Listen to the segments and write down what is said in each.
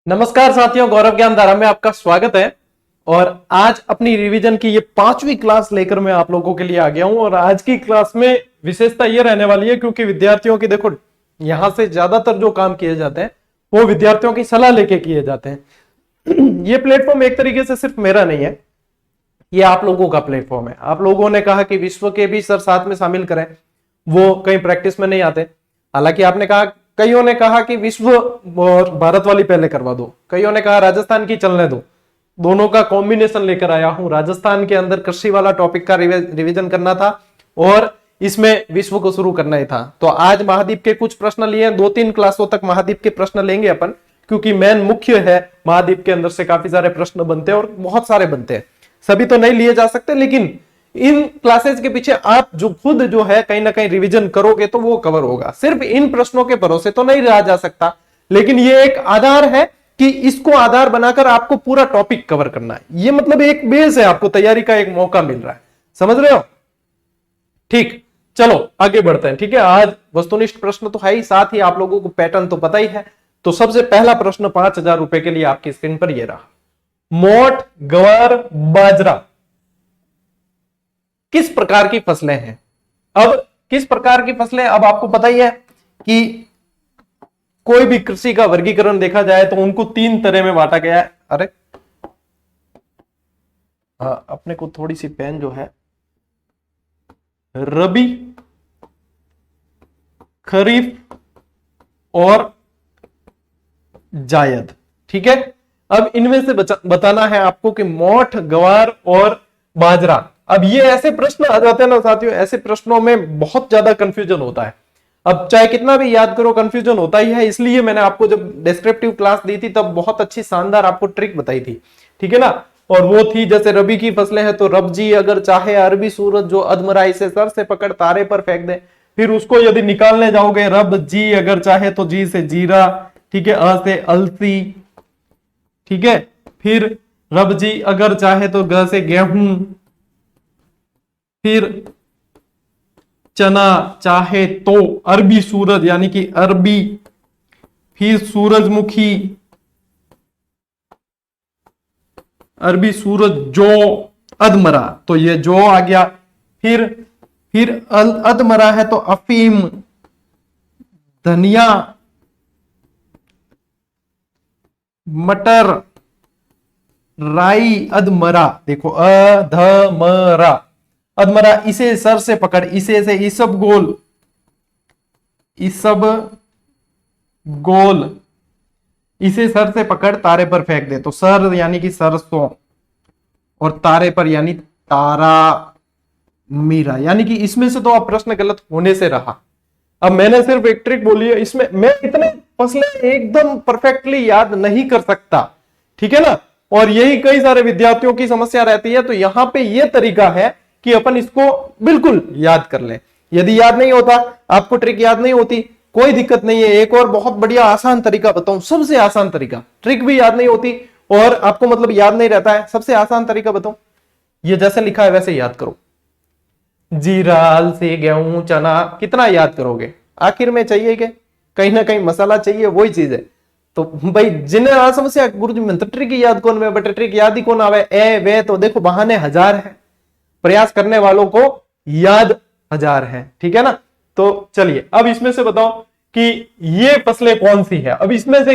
नमस्कार साथियों, गौरव ज्ञान धारा में आपका स्वागत है। और आज अपनी रिवीजन की ये 5वीं क्लास लेकर मैं आप लोगों के लिए आ गया हूं। और आज की क्लास में विशेषता ये रहने वाली है क्योंकि विद्यार्थियों की देखो यहां से ज्यादातर जो काम किए जाते हैं वो विद्यार्थियों की सलाह लेके किए जाते हैं। ये प्लेटफॉर्म एक तरीके से सिर्फ मेरा नहीं है, ये आप लोगों का प्लेटफॉर्म है। आप लोगों ने कहा कि विश्व के भी सर साथ में शामिल करें, वो कहीं प्रैक्टिस में नहीं आते। हालांकि आपने कहा, कईयों ने कहा कि विश्व और भारत वाली पहले करवा दो, कईयों ने कहा राजस्थान की चलने दो। दोनों का कॉम्बिनेशन लेकर आया हूं। राजस्थान के अंदर कृषि वाला टॉपिक का रिवीजन करना था और इसमें विश्व को शुरू करना ही था। तो आज महाद्वीप के कुछ प्रश्न लिए, 2-3 क्लासों तक महाद्वीप के प्रश्न लेंगे अपन, क्योंकि मेन मुख्य है महाद्वीप के अंदर से काफी सारे प्रश्न बनते हैं और बहुत सारे बनते हैं। सभी तो नहीं लिए जा सकते, लेकिन इन क्लासेस के पीछे आप जो खुद जो है कहीं ना कहीं रिवीजन करोगे तो वो कवर होगा। सिर्फ इन प्रश्नों के भरोसे तो नहीं रहा जा सकता, लेकिन ये एक आधार है कि इसको आधार बनाकर आपको पूरा टॉपिक कवर करना है। ये मतलब एक बेस है, आपको तैयारी का एक मौका मिल रहा है। समझ रहे हो? ठीक, चलो आगे बढ़ते हैं। ठीक है, आज वस्तुनिष्ठ प्रश्न तो है ही, साथ ही आप लोगों को पैटर्न तो पता ही है। तो सबसे पहला प्रश्न 5,000 रुपए के लिए आपकी स्क्रीन पर ये रहा। मोठ, ग्वार, बाजरा किस प्रकार की फसलें हैं? अब किस प्रकार की फसलें, अब आपको पता ही है कि कोई भी कृषि का वर्गीकरण देखा जाए तो उनको 3 तरह में बांटा गया है। अरे हाँ, अपने को थोड़ी सी पेन जो है, रबी, खरीफ और जायद। ठीक है, अब इनमें से बताना है आपको कि मोठ, ग्वार और बाजरा। अब ये ऐसे प्रश्न आ जाते हैं ना साथियों, ऐसे प्रश्नों में बहुत ज्यादा कंफ्यूजन होता है। अब चाहे कितना भी याद करो कंफ्यूजन होता ही है। इसलिए मैंने आपको जब डिस्क्रिप्टिव क्लास दी थी तब बहुत अच्छी शानदार आपको ट्रिक बताई थी। ठीक है ना? और वो थी, जैसे रबी की फसलें हैं तो रबजी अगर चाहे अरबी सूरज जो अधमरा इसे सर से पकड़ तारे पर फेंक दे। फिर उसको यदि निकालने जाओगे, रब जी अगर चाहे तो जी से जीरा, ठीक है, अ से अलसी, ठीक है, फिर रबजी अगर चाहे तो ग से गेहूं, फिर चना चाहे तो अरबी सूरज यानी कि अरबी, फिर सूरजमुखी, अरबी सूरज, जो, अधमरा, तो ये जो आ गया। फिर अधमरा है तो अफीम, धनिया, मटर, राई, अधमरा। देखो अधमरा, अधमरा, इसे सर से पकड़, इसे से इसब गोल, इसब गोल, इसे सर से पकड़ तारे पर फेंक दे। तो सर यानी कि सरसों और तारे पर यानी तारा मीरा, यानी कि इसमें से तो अब प्रश्न गलत होने से रहा। अब मैंने सिर्फ एक ट्रिक बोली है, इसमें मैं इतने फसलें एकदम परफेक्टली याद नहीं कर सकता। ठीक है ना? और यही कई सारे विद्यार्थियों की समस्या रहती है। तो यहां पे यह तरीका है कि अपन इसको बिल्कुल याद कर लें। यदि याद नहीं होता, आपको ट्रिक याद नहीं होती, कोई दिक्कत नहीं है। एक और बहुत बढ़िया आसान तरीका बताऊं, सबसे आसान तरीका, ट्रिक भी याद नहीं होती और आपको मतलब याद नहीं रहता है, सबसे आसान तरीका बताऊं, ये जैसे लिखा है वैसे याद करो। जीरा, अलसी, गेहूं, चना, कितना याद करोगे? आखिर में चाहिए कि कहीं ना कहीं मसाला चाहिए, वही चीज है। तो भाई जिन्हें आ समस्या, गुरुजी में तो ट्रिक याद कौन में, बट ट्रिक याद ही कौन आवे, ए वे, तो देखो बहाने हजार है, प्रयास करने वालों को याद हजार है। ठीक है ना? तो चलिए अब इसमें से बताओ कि ये फसलें कौन सी है। अब इसमें से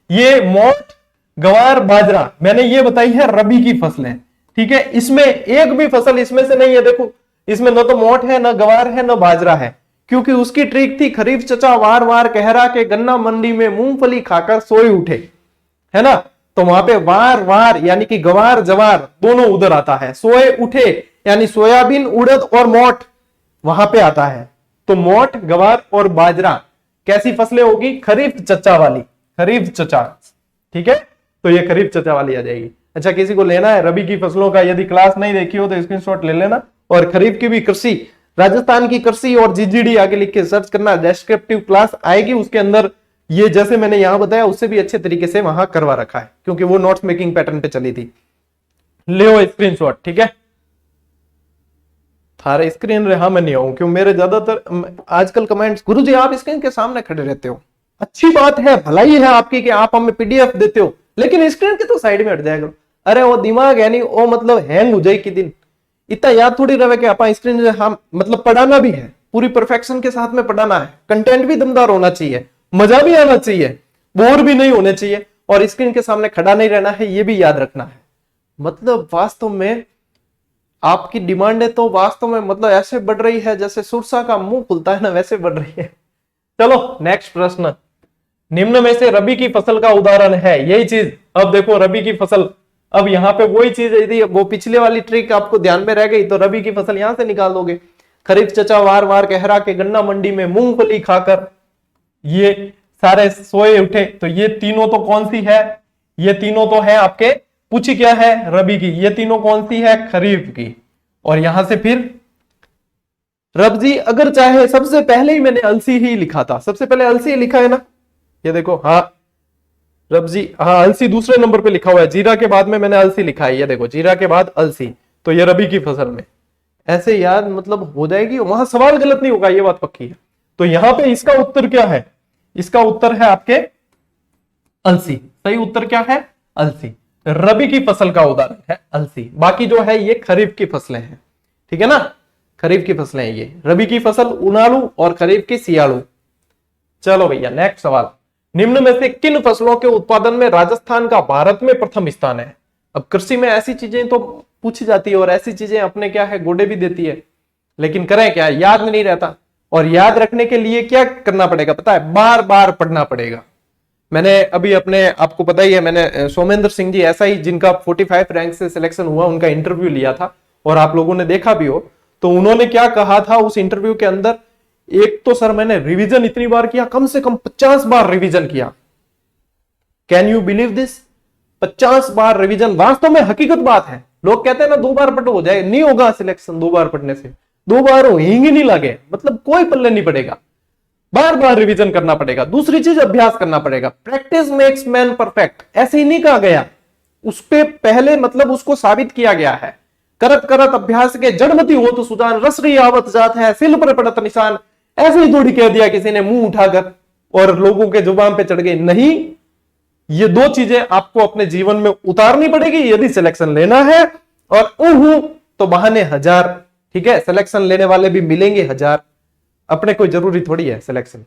ये मोठ, ग्वार, बाजरा मैंने ये बताई है रबी की फसलें। ठीक है, इसमें एक भी फसल इसमें से नहीं है। देखो इसमें न तो मोठ है, न ग्वार है, न बाजरा है, क्योंकि उसकी ट्रिक थी खरीफ चचा वार वार कहरा के गन्ना मंडी में मूंगफली खाकर सोए उठे, है ना? तो वहां पे वार वार यानी कि गवार जवार दोनों उधर आता है, सोए उठे यानी सोयाबीन, उड़द और मोठ वहां पे आता है। तो मोठ, गवार और बाजरा कैसी फसलें होगी? खरीफ चचा वाली, खरीफ चचा। ठीक है, तो ये खरीफ चचा वाली आ जाएगी। अच्छा, किसी को लेना है रबी की फसलों का, यदि क्लास नहीं देखी हो तो स्क्रीनशॉट ले लेना। और खरीफ की भी कृषि, राजस्थान की कृषि और जीजीडी आगे लिख के सर्च करना, डिस्क्रिप्टिव क्लास आएगी, उसके अंदर ये जैसे मैंने यहां बताया उससे भी अच्छे तरीके से वहां करवा रखा है, क्योंकि वो नोट्स मेकिंग पैटर्न पे चली थी। ले स्क्रीनशॉट। ठीक है, थारे स्क्रीन रहा मैं नहीं आऊं, क्यों मेरे ज्यादातर आजकल कमेंट्स, गुरुजी आप स्क्रीन के सामने खड़े रहते हो, अच्छी बात है, भलाई है आपकी कि आप हमें पीडीएफ देते हो, लेकिन स्क्रीन के तो साइड में हट जाएगा। अरे वो दिमाग है नहीं, वो मतलब हैंग हो जाए कि दिन इतना याद थोड़ी रहे कि आप स्क्रीन से हम मतलब पढ़ाना भी है, पूरी परफेक्शन के साथ में पढ़ाना है, कंटेंट भी दमदार होना चाहिए, मजा भी आना चाहिए, बोर भी नहीं होने चाहिए, और स्क्रीन के सामने खड़ा नहीं रहना है, ये भी याद रखना है। मतलब वास्तव में आपकी डिमांड है तो वास्तव में मतलब ऐसे बढ़ रही है जैसे सुरसा का मुंह खुलता है ना, वैसे बढ़ रही है। चलो नेक्स्ट प्रश्न, निम्न में से रबी की फसल का उदाहरण है, यही चीज। अब देखो रबी की फसल, अब यहाँ पे वही चीज, यदि वो पिछले वाली ट्रिक आपको ध्यान में रह गई तो रबी की फसल यहां से निकाल दोगे। खरीफ चचा वार वार कहरा के गन्ना मंडी में मूंगफली खाकर ये सारे सोए उठे, तो ये तीनों तो कौन सी है, ये तीनों तो है आपके, पूछी क्या है, रबी की। ये तीनों कौन सी है, खरीफ की। और यहां से फिर रब जी अगर चाहे, सबसे पहले ही मैंने अलसी ही लिखा था, सबसे पहले अलसी लिखा है ना, ये देखो, हाँ रब जी, हाँ अलसी दूसरे नंबर पे लिखा हुआ है, जीरा के बाद में मैंने अलसी लिखा है, ये देखो जीरा के बाद अलसी, तो ये रबी की फसल में। ऐसे याद मतलब हो जाएगी, वहां सवाल गलत नहीं होगा, ये बात पक्की है। तो यहां पे इसका उत्तर क्या है, इसका उत्तर है आपके अलसी। सही उत्तर क्या है, अलसी। रबी की फसल का उदाहरण है अलसी, बाकी जो है ये खरीफ की फसलें हैं, ठीक है ना, खरीफ की फसलें हैं ये, रबी की फसल उनालू और खरीफ की सियालू। चलो भैया नेक्स्ट सवाल, निम्न में से किन फसलों के उत्पादन में राजस्थान का भारत में प्रथम स्थान है। अब कृषि में ऐसी चीजें तो पूछी जाती है और ऐसी चीजें अपने क्या है गोडे भी देती है, लेकिन करें क्या, याद नहीं रहता। और याद रखने के लिए क्या करना पड़ेगा पता है, बार बार पढ़ना पड़ेगा। मैंने अभी अपने, आपको पता ही है, मैंने सोमेंद्र सिंह जी ऐसा ही, जिनका 45 रैंक से सिलेक्शन हुआ, उनका इंटरव्यू लिया था और आप लोगों ने देखा भी हो। तो उन्होंने क्या कहा था उस इंटरव्यू के अंदर, एक तो सर मैंने रिवीजन इतनी बार किया, कम से कम 50 बार रिवीजन किया। Can you believe this, 50 bar revision. वास्तव में हकीकत बात है, लोग कहते हैं ना 2 बार पढ़ो हो जाए, नहीं होगा सिलेक्शन 2 बार पढ़ने से, 2 बार होंगे नहीं लगे, मतलब कोई पल्ले नहीं पड़ेगा, बार बार रिवीजन करना पड़ेगा। दूसरी चीज अभ्यास करना पड़ेगा, प्रैक्टिस मेक्स मैन परफेक्ट, ऐसे ही नहीं कहा गया, उस पे पहले मतलब उसको साबित किया गया है। करत करत अभ्यास के जड़मती हो तो सुजान, रसरी आवत जात है सिल पर पड़त निशान, ऐसे ही थोड़ी कह दिया किसी ने मुंह उठाकर और लोगों के जुबान पे चढ़ गए, नहीं। ये 2 चीजें आपको अपने जीवन में उतारनी पड़ेगी यदि सिलेक्शन लेना है, और तो बहाने हजार, ठीक है, सिलेक्शन लेने वाले भी मिलेंगे हजार, अपने कोई जरूरी थोड़ी है सिलेक्शन।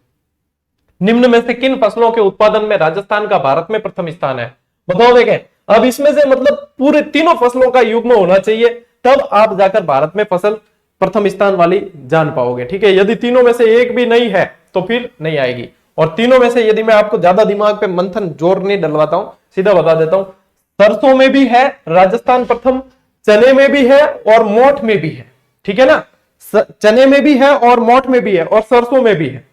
निम्न में से किन फसलों के उत्पादन में राजस्थान का भारत में प्रथम स्थान है, बताओ। देखें अब इसमें से मतलब पूरे तीनों फसलों का युग्म होना चाहिए, तब आप जाकर भारत में फसल प्रथम स्थान वाली जान पाओगे, ठीक है। यदि तीनों में से एक भी नहीं है तो फिर नहीं आएगी। और तीनों में से यदि मैं आपको ज्यादा दिमाग पे मंथन जोर नहीं डलवाता हूं, सीधा बता देता हूं, सरसों में भी है राजस्थान प्रथम, चने में भी है और मोठ में भी है, ठीक है ना, चने में भी है और मोठ में भी है और सरसों में भी है।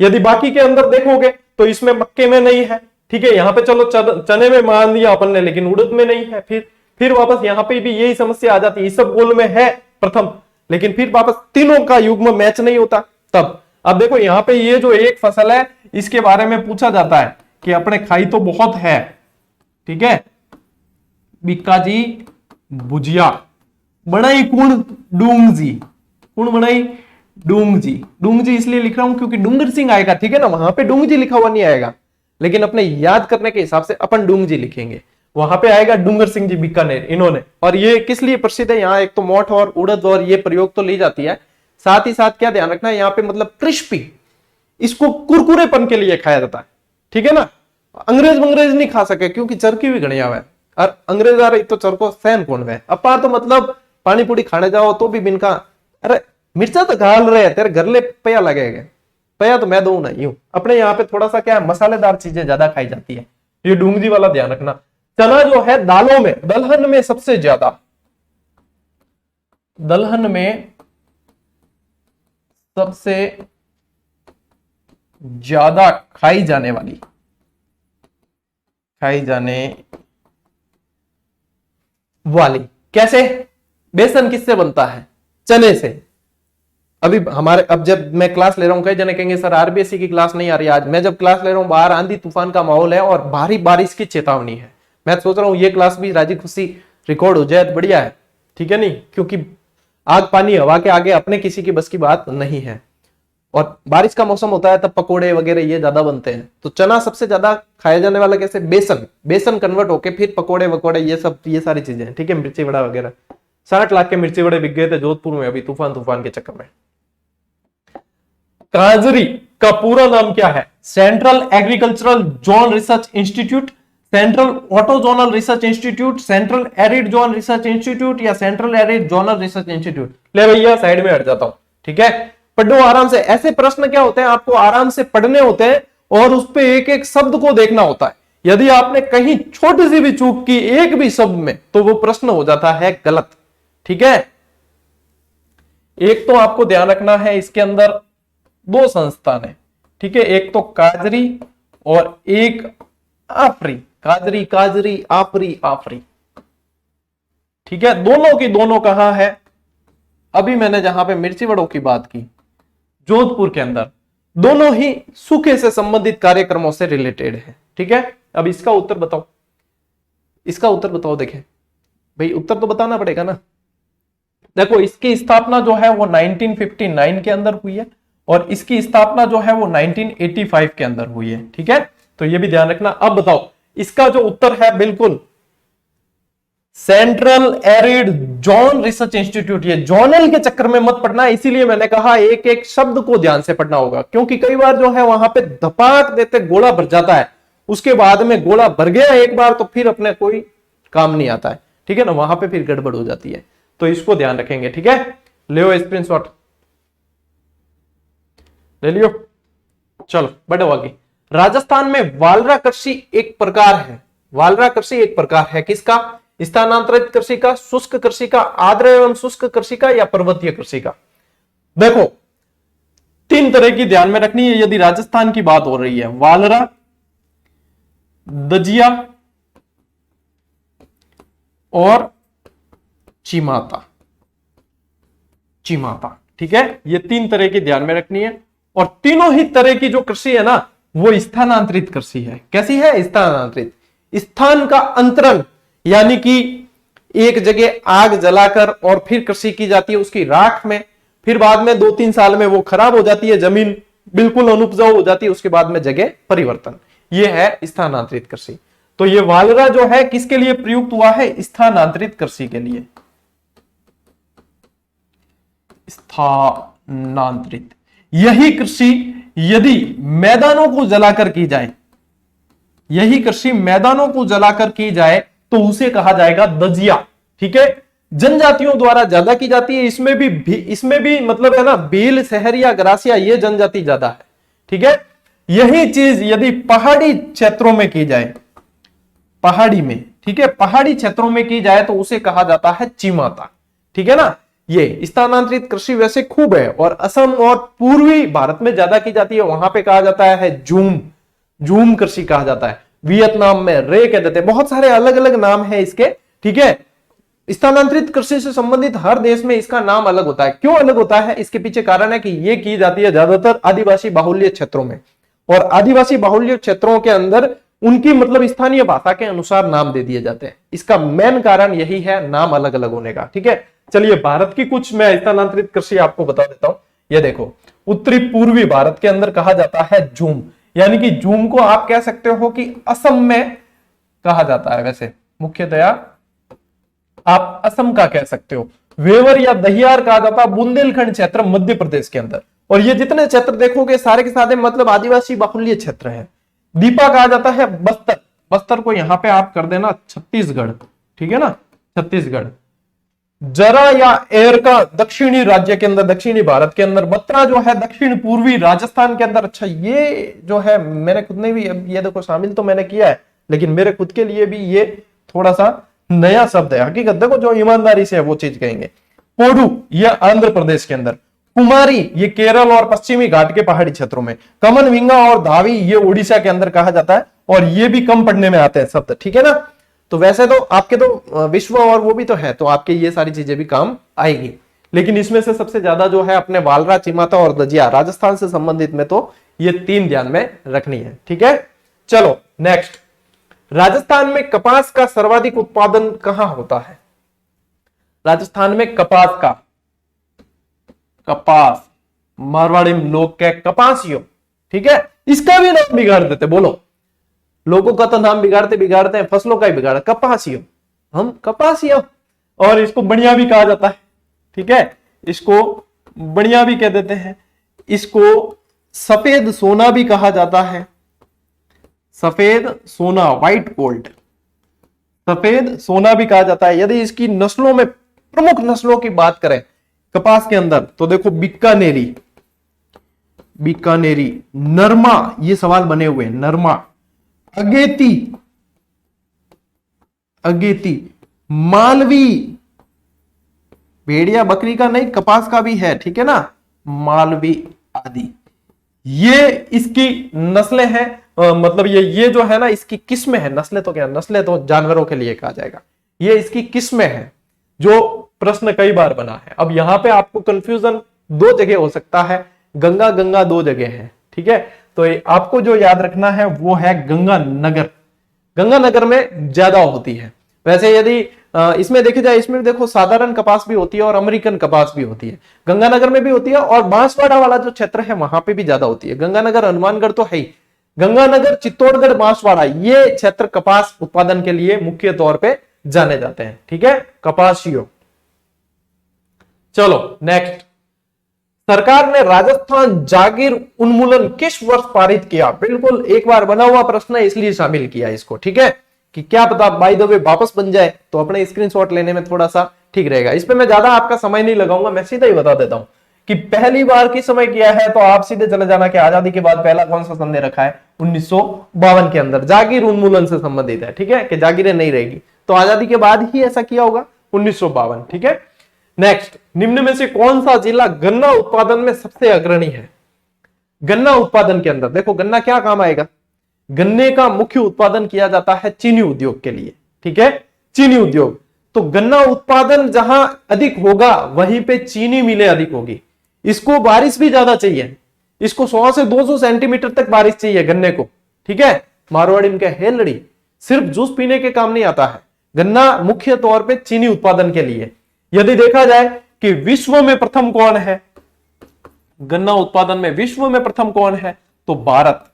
यदि बाकी के अंदर देखोगे तो इसमें मक्के में नहीं है, ठीक है, यहाँ पे चलो चने में मान लिया अपन ने, लेकिन उड़द में नहीं है। फिर वापस यहाँ पे भी यही समस्या आ जाती है, सब गोल में है प्रथम, लेकिन फिर वापस तीनों का युग्म मैच नहीं होता तब। अब देखो यहाँ पे ये जो एक फसल है इसके बारे में पूछा जाता है कि अपने खाई तो बहुत है, ठीक है, बिक्का जी भुजिया बनाई कुण डूंग जी, कुण बनाई डूंग जी। डूंग जी इसलिए लिख रहा हूं क्योंकि डूंगर सिंह आएगा, ठीक है ना, वहां पे डूंग जी लिखा हुआ नहीं आएगा, लेकिन अपने याद करने के हिसाब से अपन डूंग जी लिखेंगे, वहां पे आएगा डूंगर सिंह जी बीकानेर इन्होंने। और ये किस लिए प्रसिद्ध है, यहाँ एक तो मोठ और उड़द और ये प्रयोग तो ली जाती है, साथ ही साथ क्या ध्यान रखना है यहाँ पे मतलब क्रिस्पी, इसको कुरकुरेपन के लिए खाया जाता है, ठीक है ना। अंग्रेज नहीं खा सके क्योंकि चरकी भी गणिया हुआ है, और अंग्रेज आ रही तो चर को सहन कौन है, अपा तो मतलब पानी पूरी खाने जाओ तो भी बिनका, अरे मिर्चा तो घाल रहे तेरे घर ले पया लगेगा, पया तो मैं दू ना यूं। अपने यहाँ पे थोड़ा सा क्या है, मसालेदार चीजें ज्यादा खाई जाती है, ये डूंगजी वाला ध्यान रखना। चना जो है दालों में, दलहन में सबसे ज्यादा, दलहन में सबसे ज्यादा खाई जाने वाली कैसे, बेसन किससे बनता है, चने से। अभी हमारे, अब जब मैं क्लास ले रहा हूं, कई जने कहेंगे सर आरबीएससी की क्लास नहीं आ रही आज, मैं जब क्लास ले रहा हूं बाहर आंधी तूफान का माहौल है और भारी बारिश की चेतावनी है, मैं सोच रहा हूं ये क्लास भी राजी खुशी रिकॉर्ड हो जाए तो बढ़िया है, ठीक है नहीं, क्योंकि आग पानी हवा के आगे अपने किसी की बस की बात नहीं है। और बारिश का मौसम होता है तब पकोड़े वगैरह ये ज्यादा बनते हैं। तो चना सबसे ज्यादा खाया जाने वाला कैसे, बेसन, बेसन कन्वर्ट होके फिर पकोड़े वकोड़े ये सब, ये सारी चीजें, ठीक है, मिर्ची वड़ा वगैरह। 60 लाख के मिर्ची वड़े बिक गए थे जोधपुर में अभी तूफान के चक्कर में। काजरी का पूरा नाम क्या है? Central agricultural zone research institute, central autozonal research institute, central arid zone research institute या central arid zonal research institute. ले भैया साइड में हट जाता हूं, ठीक है, पढ़ो आराम से। ऐसे प्रश्न क्या होते हैं, आपको आराम से पढ़ने होते हैं और उस पे एक एक शब्द को देखना होता है। यदि आपने कहीं छोटी सी भी चूक की एक भी शब्द में तो वो प्रश्न हो जाता है गलत, ठीक है। एक तो आपको ध्यान रखना है इसके अंदर दो संस्थान है, ठीक है, एक तो काजरी और एक आफरी। काजरी काजरी, आफरी आफरी, ठीक है, दोनों की दोनों कहां है? अभी मैंने जहां पे मिर्ची वड़ों की बात की जोधपुर के अंदर, दोनों ही सूखे से संबंधित कार्यक्रमों से रिलेटेड है, ठीक है। अब इसका उत्तर बताओ, इसका उत्तर बताओ। देखें भाई, उत्तर तो बताना पड़ेगा ना। देखो इसकी स्थापना जो है वो 1959 के अंदर हुई है और इसकी स्थापना जो है वो 1985 के अंदर हुई है, ठीक है, तो ये भी ध्यान रखना। अब बताओ इसका जो उत्तर है बिल्कुल central arid zone research institute. ये जोनल के चक्कर में मत पढ़ना, इसीलिए मैंने कहा एक एक शब्द को ध्यान से पढ़ना होगा, क्योंकि कई बार जो है वहां पे धपाक देते गोला भर जाता है, उसके बाद में गोला भर गया एक बार तो फिर अपने कोई काम नहीं आता है, ठीक है ना, वहां पे फिर गड़बड़ हो जाती है, तो इसको ध्यान रखेंगे, ठीक है। ले स्क्रीनशॉट ले लियो, चलो बढ़ो आगे। राजस्थान में वालरा कृषि एक प्रकार है, वालरा कृषि एक प्रकार है किसका? स्थानांतरित कृषि का, शुष्क कृषि का, आर्द्र एवं शुष्क कृषि का या पर्वतीय कृषि का। देखो तीन तरह की ध्यान में रखनी है यदि राजस्थान की बात हो रही है, वालरा, दजिया और चिमाता, चिमाता, ठीक है, ये तीन तरह की ध्यान में रखनी है। और तीनों ही तरह की जो कृषि है ना वो स्थानांतरित कृषि है। कैसी है? स्थानांतरित। स्थान का अंतरण यानी कि एक जगह आग जलाकर और फिर कृषि की जाती है उसकी राख में, फिर बाद में 2-3 साल में वो खराब हो जाती है, जमीन बिल्कुल अनुपजाऊ हो जाती है, उसके बाद में जगह परिवर्तन, ये है स्थानांतरित कृषि। तो ये वालरा जो है किसके लिए प्रयुक्त हुआ है? स्थानांतरित कृषि के लिए। स्थानांतरित यही कृषि यदि मैदानों को जलाकर की जाए, यही कृषि मैदानों को जलाकर की जाए तो उसे कहा जाएगा दजिया, ठीक है। जनजातियों द्वारा ज्यादा की जाती है, इसमें भी मतलब है ना भील, सहरिया, ग्रासिया ये जनजाति ज्यादा है, ठीक है। यही चीज यदि पहाड़ी क्षेत्रों में की जाए, पहाड़ी में, ठीक है, पहाड़ी क्षेत्रों में की जाए तो उसे कहा जाता है चिमाता, ठीक है ना। ये स्थानांतरित कृषि वैसे खूब है और असम और पूर्वी भारत में ज्यादा की जाती है, वहां पे कहा जाता है जूम, जूम कृषि कहा जाता है। वियतनाम में रे कह देते हैं, बहुत सारे अलग अलग नाम है इसके, ठीक है। स्थानांतरित कृषि से संबंधित हर देश में इसका नाम अलग होता है। क्यों अलग होता है? इसके पीछे कारण है कि ये की जाती है ज्यादातर आदिवासी बाहुल्य क्षेत्रों में, और आदिवासी बाहुल्य क्षेत्रों के अंदर उनकी मतलब स्थानीय भाषा के अनुसार नाम दे दिए जाते हैं। इसका मेन कारण यही है, नाम अलग अलग होने का, ठीक है। चलिए भारत की कुछ मैं स्थानांतरित कृषि आपको बता देता हूं। ये देखो उत्तरी पूर्वी भारत के अंदर कहा जाता है जूम, यानी कि जूम को आप कह सकते हो कि असम में कहा जाता है, वैसे मुख्यतया आप असम का कह सकते हो। वेवर या दहियार कहा जाता है बुंदेलखंड क्षेत्र मध्य प्रदेश के अंदर, और ये जितने क्षेत्र देखोगे सारे के सारे मतलब आदिवासी बाहुल्य क्षेत्र है। दीपा कहा जाता है बस्तर, बस्तर को यहां पे आप कर देना छत्तीसगढ़, ठीक है ना, छत्तीसगढ़। जरा या एर का दक्षिणी राज्य के अंदर, दक्षिणी भारत के अंदर। बत्रा जो है दक्षिण पूर्वी राजस्थान के अंदर। अच्छा ये जो है मैंने खुद ने भी ये देखो शामिल तो मैंने किया है, लेकिन मेरे खुद के लिए भी ये थोड़ा सा नया शब्द है। हकीकत देखो जो ईमानदारी से है वो चीज कहेंगे। पोडू ये आंध्र प्रदेश के अंदर। कुमारी ये केरल और पश्चिमी घाट के पहाड़ी क्षेत्रों में। कमन विंगा और धावी ये उड़ीसा के अंदर कहा जाता है, और ये भी कम पढ़ने में आते हैं शब्द, ठीक है ना। तो वैसे तो आपके तो विश्व और वो भी तो है, तो आपके ये सारी चीजें भी काम आएगी, लेकिन इसमें से सबसे ज्यादा जो है अपने वालरा, चिमाता और दजिया राजस्थान से संबंधित में तो ये तीन ध्यान में रखनी है, ठीक है। चलो नेक्स्ट, राजस्थान में कपास का सर्वाधिक उत्पादन कहां होता है? राजस्थान में कपास का, कपास मारवाड़ी लोग के कपासियों, ठीक है, इसका भी नाम बिगाड़ देते। बोलो, लोगों का तो नाम बिगाड़ते बिगाड़ते हैं, फसलों का ही बिगाड़ा, कपासियों, हम कपासियों। और इसको बढ़िया भी कहा जाता है, ठीक है, इसको बढ़िया भी कह देते हैं, इसको सफेद सोना भी कहा जाता है, सफेद सोना, व्हाइट गोल्ड, सफेद सोना भी कहा जाता है। यदि इसकी नस्लों में, प्रमुख नस्लों की बात करें कपास के अंदर, तो देखो बीकानेरी, बीकानेरी, नरमा, ये सवाल बने हुए हैं, नरमा, अगेती, अगेती, मालवी, भेड़िया बकरी का नहीं, कपास का भी है, ठीक है ना, मालवी आदि, ये इसकी नस्लें हैं। मतलब ये जो है ना, इसकी किस्में हैं, नस्लें तो क्या, नस्लें तो जानवरों के लिए कहा जाएगा, ये इसकी किस्में हैं, जो प्रश्न कई बार बना है। अब यहां पे आपको कंफ्यूजन दो जगह हो सकता है, गंगा गंगा दो जगह है, ठीक है, तो आपको जो याद रखना है वो है गंगानगर, गंगानगर में ज्यादा होती है। वैसे यदि इसमें देखे जाए, इसमें देखो साधारण कपास भी होती है और अमेरिकन कपास भी होती है, गंगानगर में भी होती है, और बांसवाड़ा वाला जो क्षेत्र है वहां पे भी ज्यादा होती है। गंगानगर, हनुमानगढ़ तो है ही, गंगानगर, चित्तौड़गढ़, बांसवाड़ा, ये क्षेत्र कपास उत्पादन के लिए मुख्य तौर पे जाने जाते हैं, ठीक है, कपासियों। चलो नेक्स्ट, सरकार ने राजस्थान जागीर उन्मूलन किस वर्ष पारित किया? बिल्कुल एक बार बना हुआ प्रश्न है, इसलिए शामिल किया इसको, ठीक है, कि क्या पता बाय द वे वापस बन जाए तो अपने स्क्रीनशॉट लेने में थोड़ा सा ठीक रहेगा। इस पे मैं ज्यादा आपका समय नहीं लगाऊंगा, मैं सीधा ही बता देता हूं कि पहली बार किस समय किया है, तो आप सीधे चले जाना कि आजादी के बाद पहला कौन सा सन दे रखा है, 1952 के अंदर, जागीर उन्मूलन से संबंधित है, ठीक है, कि जागीरें नहीं रहेगी, तो आजादी के बाद ही ऐसा किया होगा, 1952, ठीक है। नेक्स्ट, निम्न में से कौन सा जिला गन्ना उत्पादन में सबसे अग्रणी है? गन्ना उत्पादन के अंदर देखो, गन्ना क्या काम आएगा, गन्ने का मुख्य उत्पादन किया जाता है चीनी उद्योग के लिए, ठीक है, चीनी उद्योग, तो गन्ना उत्पादन जहां अधिक होगा वहीं पे चीनी मिलें अधिक होगी। इसको बारिश भी ज्यादा चाहिए, इसको 100 से 200 सेंटीमीटर तक बारिश चाहिए गन्ने को, ठीक है। मारवाड़ी में क्या है, लड़ी, सिर्फ जूस पीने के काम नहीं आता है, गन्ना मुख्य तौर पे चीनी उत्पादन के लिए। यदि देखा जाए कि विश्व में प्रथम कौन है गन्ना उत्पादन में, विश्व में प्रथम कौन है, तो भारत,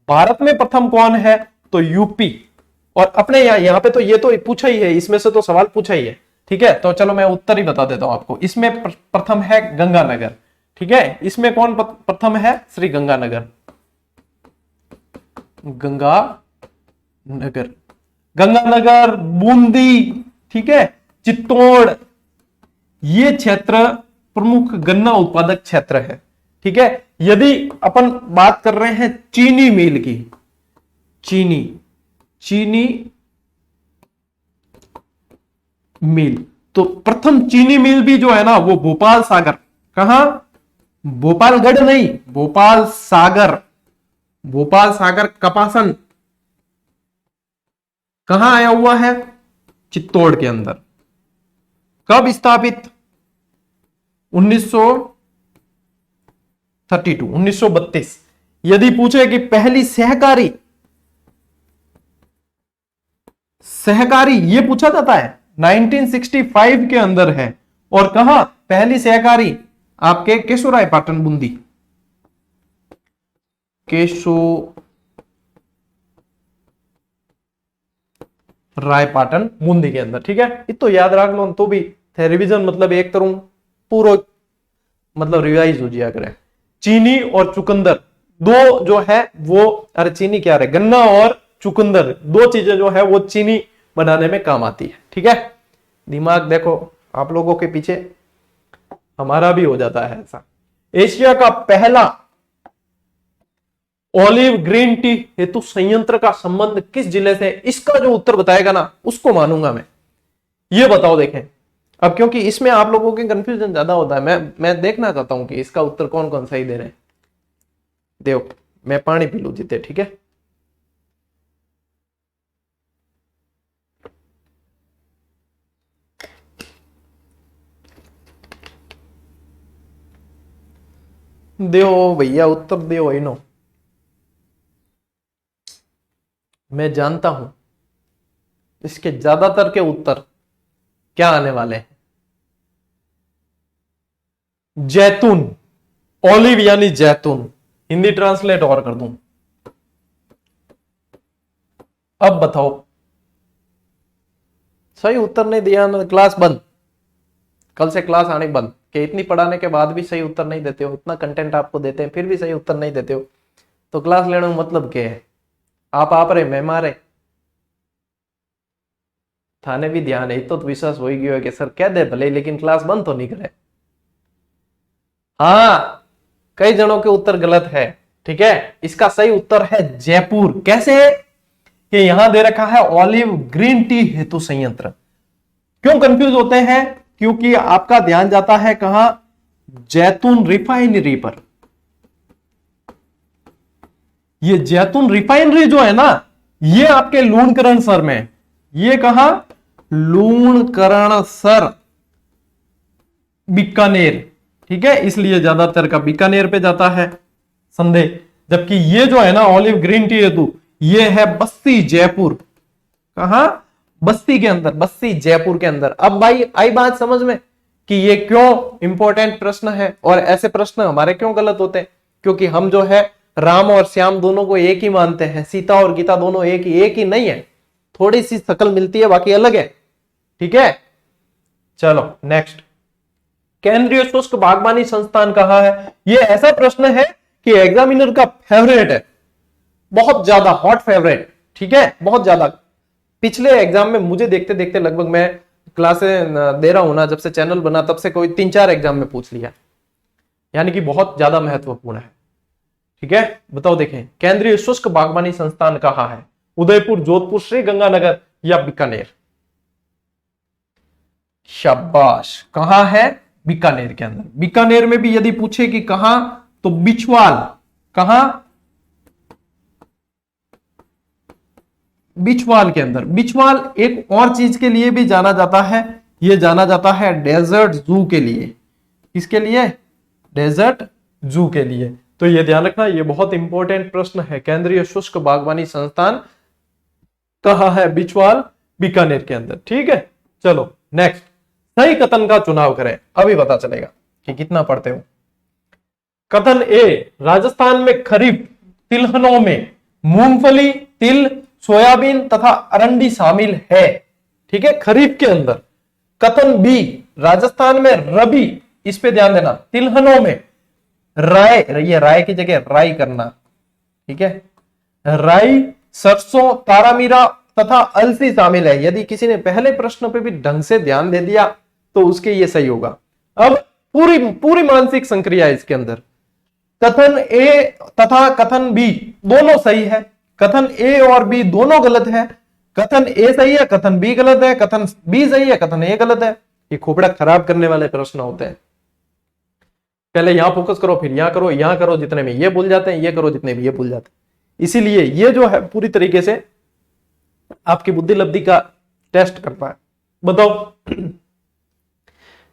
भारत में प्रथम कौन है, तो यूपी। और अपने यहां पे तो ये तो पूछा ही है, इसमें से तो सवाल पूछा ही है, ठीक है, तो चलो मैं उत्तर ही बता देता हूं आपको। इसमें प्रथम है गंगानगर, ठीक है, इसमें कौन प्रथम है, श्री गंगानगर, गंगानगर, गंगानगर, बूंदी, ठीक है, चित्तौड़, ये क्षेत्र प्रमुख गन्ना उत्पादक क्षेत्र है, ठीक है। यदि अपन बात कर रहे हैं चीनी मिल की, चीनी, चीनी मिल, तो प्रथम चीनी मिल भी जो है ना वो भोपाल सागर, कहां, भोपालगढ़ नहीं, भोपाल सागर, भोपाल सागर कपासन कहां आया हुआ है, चित्तौड़ के अंदर। कब स्थापित, 1932, 1932। यदि पूछे कि पहली सहकारी, सहकारी ये पूछा जाता है, 1965 के अंदर है, और कहां पहली सहकारी, आपके केशोराय पाटन बूंदी, केशोराय पाटन बूंदी के अंदर, ठीक है। ये तो याद रख लो तो भी रिवीजन, मतलब एक तरह पूरा मतलब रिवाइज हो जाया करे। चीनी और चुकंदर दो जो है वो, अरे चीनी क्या रहे, गन्ना और चुकंदर दो चीजें जो है वो चीनी बनाने में काम आती है, ठीक है। दिमाग देखो आप लोगों के पीछे, हमारा भी हो जाता है ऐसा। एशिया का पहला ऑलिव ग्रीन टी हेतु संयंत्र का संबंध किस जिले से? इसका जो उत्तर बताएगा ना उसको मानूंगा मैं। ये बताओ देखें, अब क्योंकि इसमें आप लोगों के कंफ्यूजन ज्यादा होता है, मैं देखना चाहता हूं कि इसका उत्तर कौन कौन सही दे रहे हैं। देखो मैं पानी पी लू जीते, ठीक है। देओ भैया उत्तर देओ इनो, मैं जानता हूं इसके ज्यादातर के उत्तर क्या आने वाले हैं। जैतून, ऑलिव यानी जैतून, हिंदी ट्रांसलेट और कर दूं। अब बताओ, सही उत्तर नहीं दिया ना, क्लास बंद। कल से क्लास आने बंद। कि इतनी पढ़ाने के बाद भी सही उत्तर नहीं देते हो, इतना कंटेंट आपको देते हैं फिर भी सही उत्तर नहीं देते हो, तो क्लास लेने में मतलब क्या है? आप रहे मैं मारे। थाने भी ध्यान है तो विश्वास हो ही गया है कि सर कह दे भले लेकिन क्लास बंद तो नहीं करे। हाँ, कई जनों के उत्तर गलत है। ठीक है, इसका सही उत्तर है जयपुर। कैसे? कि यहां दे रखा है ऑलिव ग्रीन टी हेतु संयंत्र। क्यों कंफ्यूज होते हैं? क्योंकि आपका ध्यान जाता है कहां? जैतून रिफाइनरी पर। ये जैतून रिफाइनरी जो है ना, ये आपके लूणकरण सर में, ये कहां? लूणकरण सर, बीकानेर। ठीक है, इसलिए ज्यादातर का बीकानेर पे जाता है संदेह। जबकि ये जो है ना ऑलिव ग्रीन टी हेतु, ये है बस्ती जयपुर। कहां? बस्ती के अंदर, बस्ती जयपुर के अंदर। अब भाई आई बात समझ में कि ये क्यों इंपॉर्टेंट प्रश्न है और ऐसे प्रश्न हमारे क्यों गलत होते हैं? क्योंकि हम जो है राम और श्याम दोनों को एक ही मानते हैं, सीता और गीता दोनों एक ही नहीं है, थोड़ी सी शक्ल मिलती है, बाकी अलग है। ठीक है, चलो नेक्स्ट। केंद्रीय शुष्क बागवानी संस्थान कहां है? ये ऐसा प्रश्न है कि एग्जामिनर का फेवरेट है, बहुत ज्यादा हॉट फेवरेट। ठीक है, बहुत ज्यादा। पिछले एग्जाम में मुझे देखते देखते लगभग मैं क्लासें दे रहा हूं ना, जब से चैनल बना तब से कोई 3-4 एग्जाम में पूछ लिया, यानी कि बहुत ज्यादा महत्वपूर्ण है। ठीक है, बताओ देखें, केंद्रीय शुष्क बागवानी संस्थान कहां है? उदयपुर, जोधपुर, श्री गंगानगर या बीकानेर? शाबाश, कहां है? बीकानेर के अंदर। बीकानेर में भी यदि पूछे कि कहां, तो बिछवाल। कहां? बिछवाल के अंदर। बिछवाल एक और चीज के लिए भी जाना जाता है, यह जाना जाता है डेजर्ट जू के लिए। किसके लिए? डेजर्ट जू के लिए। तो यह ध्यान रखना, यह बहुत इंपॉर्टेंट प्रश्न है। केंद्रीय शुष्क बागवानी संस्थान कहां है? बिछवाल, बीकानेर के अंदर। ठीक है, चलो नेक्स्ट। सही कथन का चुनाव करें, अभी पता चलेगा कि कितना पढ़ते हो। कथन ए, राजस्थान में खरीफ तिलहनों में मूंगफली, तिल, सोयाबीन तथा अरंडी शामिल है। ठीक है, खरीफ के अंदर। कथन बी, राजस्थान में रबी, इस पे ध्यान देना, तिलहनों में राय, ये राय की जगह राई करना। ठीक है, राई, सरसों, तारामीरा तथा अलसी शामिल है। यदि किसी ने पहले प्रश्न पे भी ढंग से ध्यान दे दिया तो उसके ये सही होगा। अब पूरी पूरी मानसिक संक्रिया इसके अंदर। कथन ए तथा कथन बी दोनों सही है, कथन ए और बी दोनों गलत है। कथन ए सही है, कथन बी गलत है, कथन बी सही है, कथन ए गलत है। ये खोपड़ा खराब करने वाले प्रश्न होते हैं। पहले यहां फोकस करो, फिर यहां करो, जितने में ये भूल जाते हैं, ये करो जितने भी ये भूल जाते हैं। इसीलिए ये जो है पूरी तरीके से आपकी बुद्धि लब्धि का टेस्ट करता है। बताओ,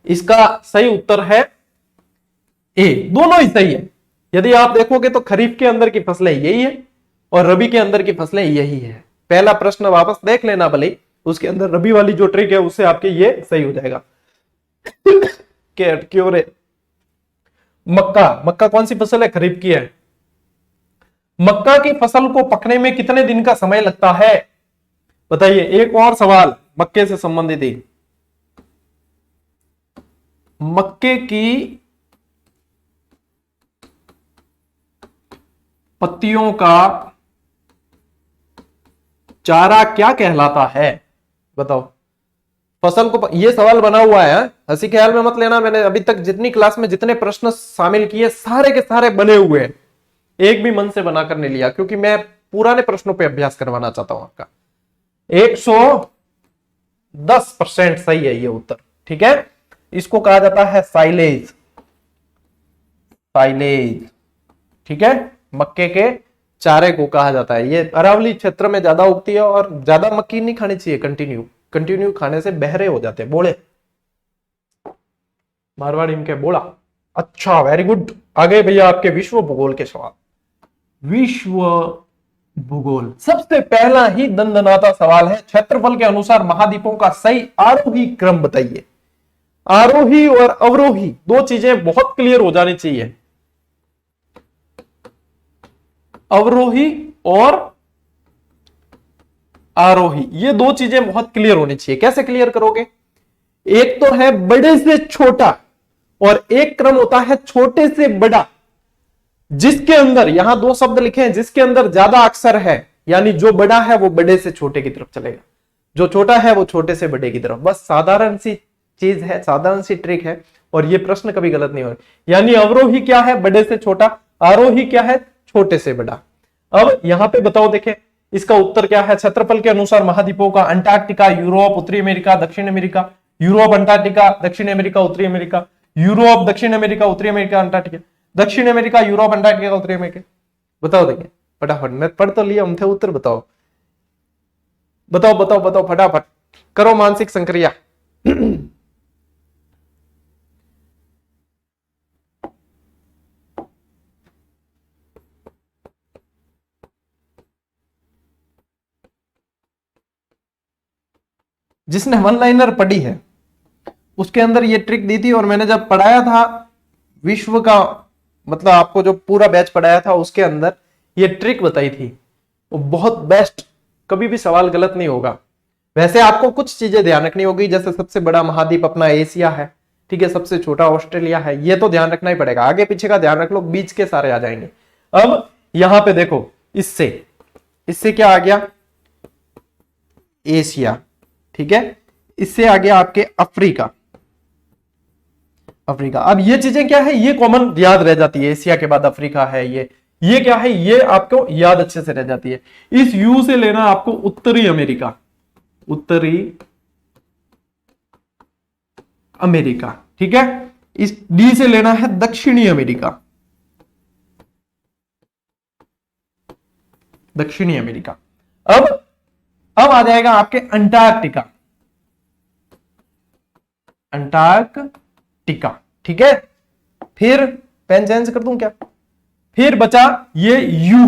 इसका सही उत्तर है ए, दोनों ही सही है। यदि आप देखोगे तो खरीफ के अंदर की फसलें यही है और रबी के अंदर की फसलें यही है। पहला प्रश्न वापस देख लेना भले, उसके अंदर रबी वाली जो ट्रिक है उससे आपके ये सही हो जाएगा। क्यों रे? मक्का कौन सी फसल है? खरीफ की है। मक्का की फसल को पकने में कितने दिन का समय लगता है? बताइए। एक और सवाल मक्के से संबंधित ही। मक्के की पत्तियों का चारा क्या कहलाता है? बताओ। फसल को, ये सवाल बना हुआ है, हंसी ख्याल में मत लेना। मैंने अभी तक जितनी क्लास में जितने प्रश्न शामिल किए सारे के सारे बने हुए हैं, एक भी मन से बनाकर नहीं लिया, क्योंकि मैं पुराने प्रश्नों पे अभ्यास करवाना चाहता हूं आपका। 110% सही है ये उत्तर। ठीक है, इसको कहा जाता है साइलेज। साइलेज, ठीक है, मक्के के चारे को कहा जाता है। ये अरावली क्षेत्र में ज्यादा उगती है और ज्यादा मक्की नहीं खानी चाहिए। कंटिन्यू खाने से बहरे हो जाते हैं, बोले। मारवाड़ी में क्या बोला। अच्छा, वेरी गुड। आगे भैया आपके विश्व भूगोल के सवाल। विश्व भूगोल, सबसे पहला ही दंदनाता सवाल है, क्षेत्रफल के अनुसार महाद्वीपों का सही आरोही क्रम बताइए। आरोही और अवरोही दो चीजें बहुत क्लियर हो जानी चाहिए। अवरोही और आरोही, ये दो चीजें बहुत क्लियर होनी चाहिए। कैसे क्लियर करोगे? एक तो है बड़े से छोटा और एक क्रम होता है छोटे से बड़ा, जिसके अंदर यहां दो शब्द लिखे हैं, जिसके अंदर ज्यादा अक्षर है, यानी जो बड़ा है वो बड़े से छोटे की तरफ चलेगा, जो छोटा है वो छोटे से बड़े की तरफ। बस साधारण सी चीज है, साधारण सी ट्रिक है, और ये प्रश्न कभी गलत नहीं हो रहा। यानी अवरोही क्या है? बड़े से छोटा। आरोही क्या है? छोटे से बड़ा। अब यहां पे बताओ, देखें इसका उत्तर क्या है। क्षेत्रफल के अनुसार महाद्वीपों का अंटार्कटिका, यूरोप, उत्तरी अमेरिका, दक्षिण अमेरिका, यूरोप, अंटार्कटिका, दक्षिण अमेरिका, उत्तरी अमेरिका, यूरोप, दक्षिण अमेरिका, उत्तरी अमेरिका, अंटार्कटिका, दक्षिण अमेरिका, यूरोप, अंटार्कटिका, उत्तरी अमेरिका। बताओ, देखें फटाफट, मैं पढ़ तो लिया, हम थे उत्तर बताओ, बताओ बताओ बताओ, फटाफट करो मानसिक संक्रिया। जिसने वन लाइनर पढ़ी है उसके अंदर ये ट्रिक दी थी, और मैंने जब पढ़ाया था विश्व का, मतलब आपको जो पूरा बैच पढ़ाया था उसके अंदर ये ट्रिक बताई थी, वो बहुत बेस्ट, कभी भी सवाल गलत नहीं होगा। वैसे आपको कुछ चीजें ध्यान रखनी होगी, जैसे सबसे बड़ा महाद्वीप अपना एशिया है, ठीक है, सबसे छोटा ऑस्ट्रेलिया है, ये तो ध्यान रखना ही पड़ेगा। आगे पीछे का ध्यान रख लो, बीच के सारे आ जाएंगे। अब यहां पे देखो, इससे क्या आ गया? एशिया, ठीक है, इससे आ गया आपके अफ्रीका। अब ये चीजें क्या है? ये कॉमन याद रह जाती है, एशिया के बाद अफ्रीका है, ये क्या है? ये आपको याद अच्छे से रह जाती है। इस यू से लेना आपको उत्तरी अमेरिका, उत्तरी अमेरिका, ठीक है। इस डी से लेना है दक्षिणी अमेरिका, दक्षिणी अमेरिका। अब आ जाएगा आपके अंटार्कटिका, अंटार्कटिका, ठीक है। फिर पेन चेंज कर दूं क्या? फिर बचा ये यू,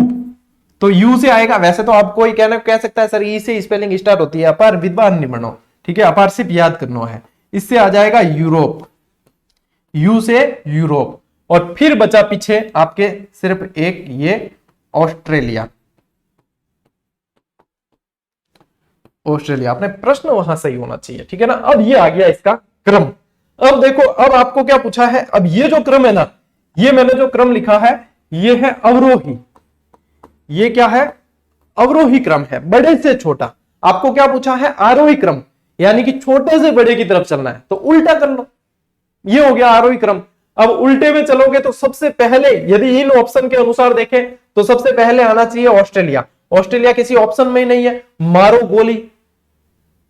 तो यू से आएगा, वैसे तो आप कोई कह सकता है सर ई से स्पेलिंग स्टार्ट होती है, अपार विद्वान नहीं बनो, ठीक है, अपार सिर्फ याद करना है। इससे आ जाएगा यूरोप, यू से यूरोप, और फिर बचा पीछे आपके सिर्फ एक ये ऑस्ट्रेलिया, ऑस्ट्रेलिया। अपने प्रश्न वहां सही होना चाहिए, ठीक है ना। अब ये आ गया इसका क्रम। अब देखो, अब आपको क्या पूछा है? अब ये जो क्रम है ना, ये मैंने जो क्रम लिखा है ये है अवरोही, ये क्या है? अवरोही क्रम है, बड़े से छोटा। आपको क्या पूछा है? आरोही क्रम, यानी कि छोटे से बड़े की तरफ चलना है, तो उल्टा कर लो, ये हो गया आरोही क्रम। अब उल्टे में चलोगे तो सबसे पहले, यदि इन ऑप्शन के अनुसार देखें तो सबसे पहले आना चाहिए ऑस्ट्रेलिया। ऑस्ट्रेलिया किसी ऑप्शन में ही नहीं है, मारो गोली।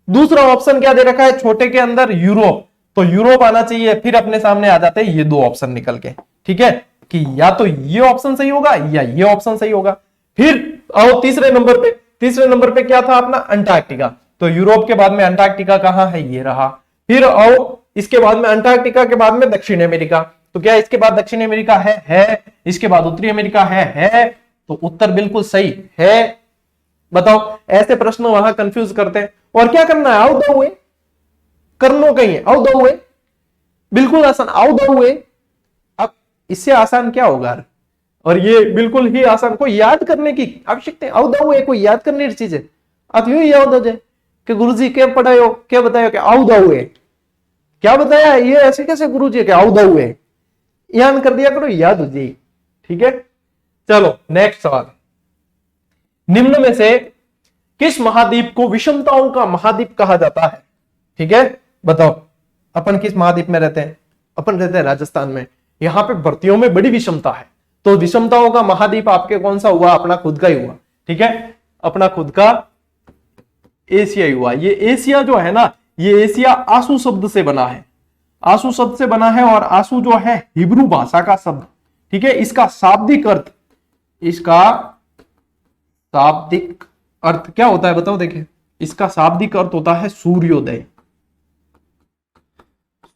दूसरा ऑप्शन क्या दे रखा है छोटे के अंदर? यूरोप, तो यूरोप आना चाहिए। फिर अपने सामने आ जाते हैं ये दो ऑप्शन निकल के, ठीक है, कि या तो ये ऑप्शन सही होगा या ये ऑप्शन सही होगा। फिर आओ तीसरे नंबर पे, तीसरे नंबर पे क्या था अपना? अंटार्कटिका, तो यूरोप के बाद में अंटार्कटिका कहां है? ये रहा। फिर आओ इसके बाद में अंटार्कटिका के बाद में दक्षिण अमेरिका, तो क्या इसके बाद दक्षिण अमेरिका है। इसके बाद उत्तरी अमेरिका है, तो उत्तर बिल्कुल सही है। बताओ, ऐसे प्रश्न वहां कंफ्यूज करते हैं। और क्या करना है? आउट द वे करनो कहीं है, आउट द वे, बिल्कुल आसान, आउट द वे। अब इससे आसान क्या होगा? और ये बिल्कुल ही आसान, कोई याद करने की आवश्यकता है? आउट द वे कोई याद करने की चीज है? आप यूं याद हो जाए कि गुरुजी क्या पढ़ाए हो, क्या बताया, कि आउट द वे क्या बताया, ये ऐसे कैसे गुरुजी के आउट द वे याद कर दिया करो, याद हो जाए, ठीक है। चलो नेक्स्ट सवाल, निम्न में से किस महाद्वीप को विषमताओं का महाद्वीप कहा जाता है? ठीक है, बताओ अपन किस महाद्वीप में रहते हैं? अपन रहते हैं राजस्थान में। यहां पे भर्तियों में बड़ी विषमता है, तो विषमताओं का महाद्वीप आपके कौन सा हुआ? अपना खुद का ही हुआ, ठीक है, अपना खुद का एशिया ही हुआ। ये एशिया जो है ना, ये एशिया आंसू शब्द से बना है, आंसू शब्द से बना है, और आंसू जो है हिब्रू भाषा का शब्द, ठीक है। इसका शाब्दिक अर्थ, इसका शाब्दिक अर्थ क्या होता है बताओ? देखिए, इसका शाब्दिक अर्थ होता है सूर्योदय,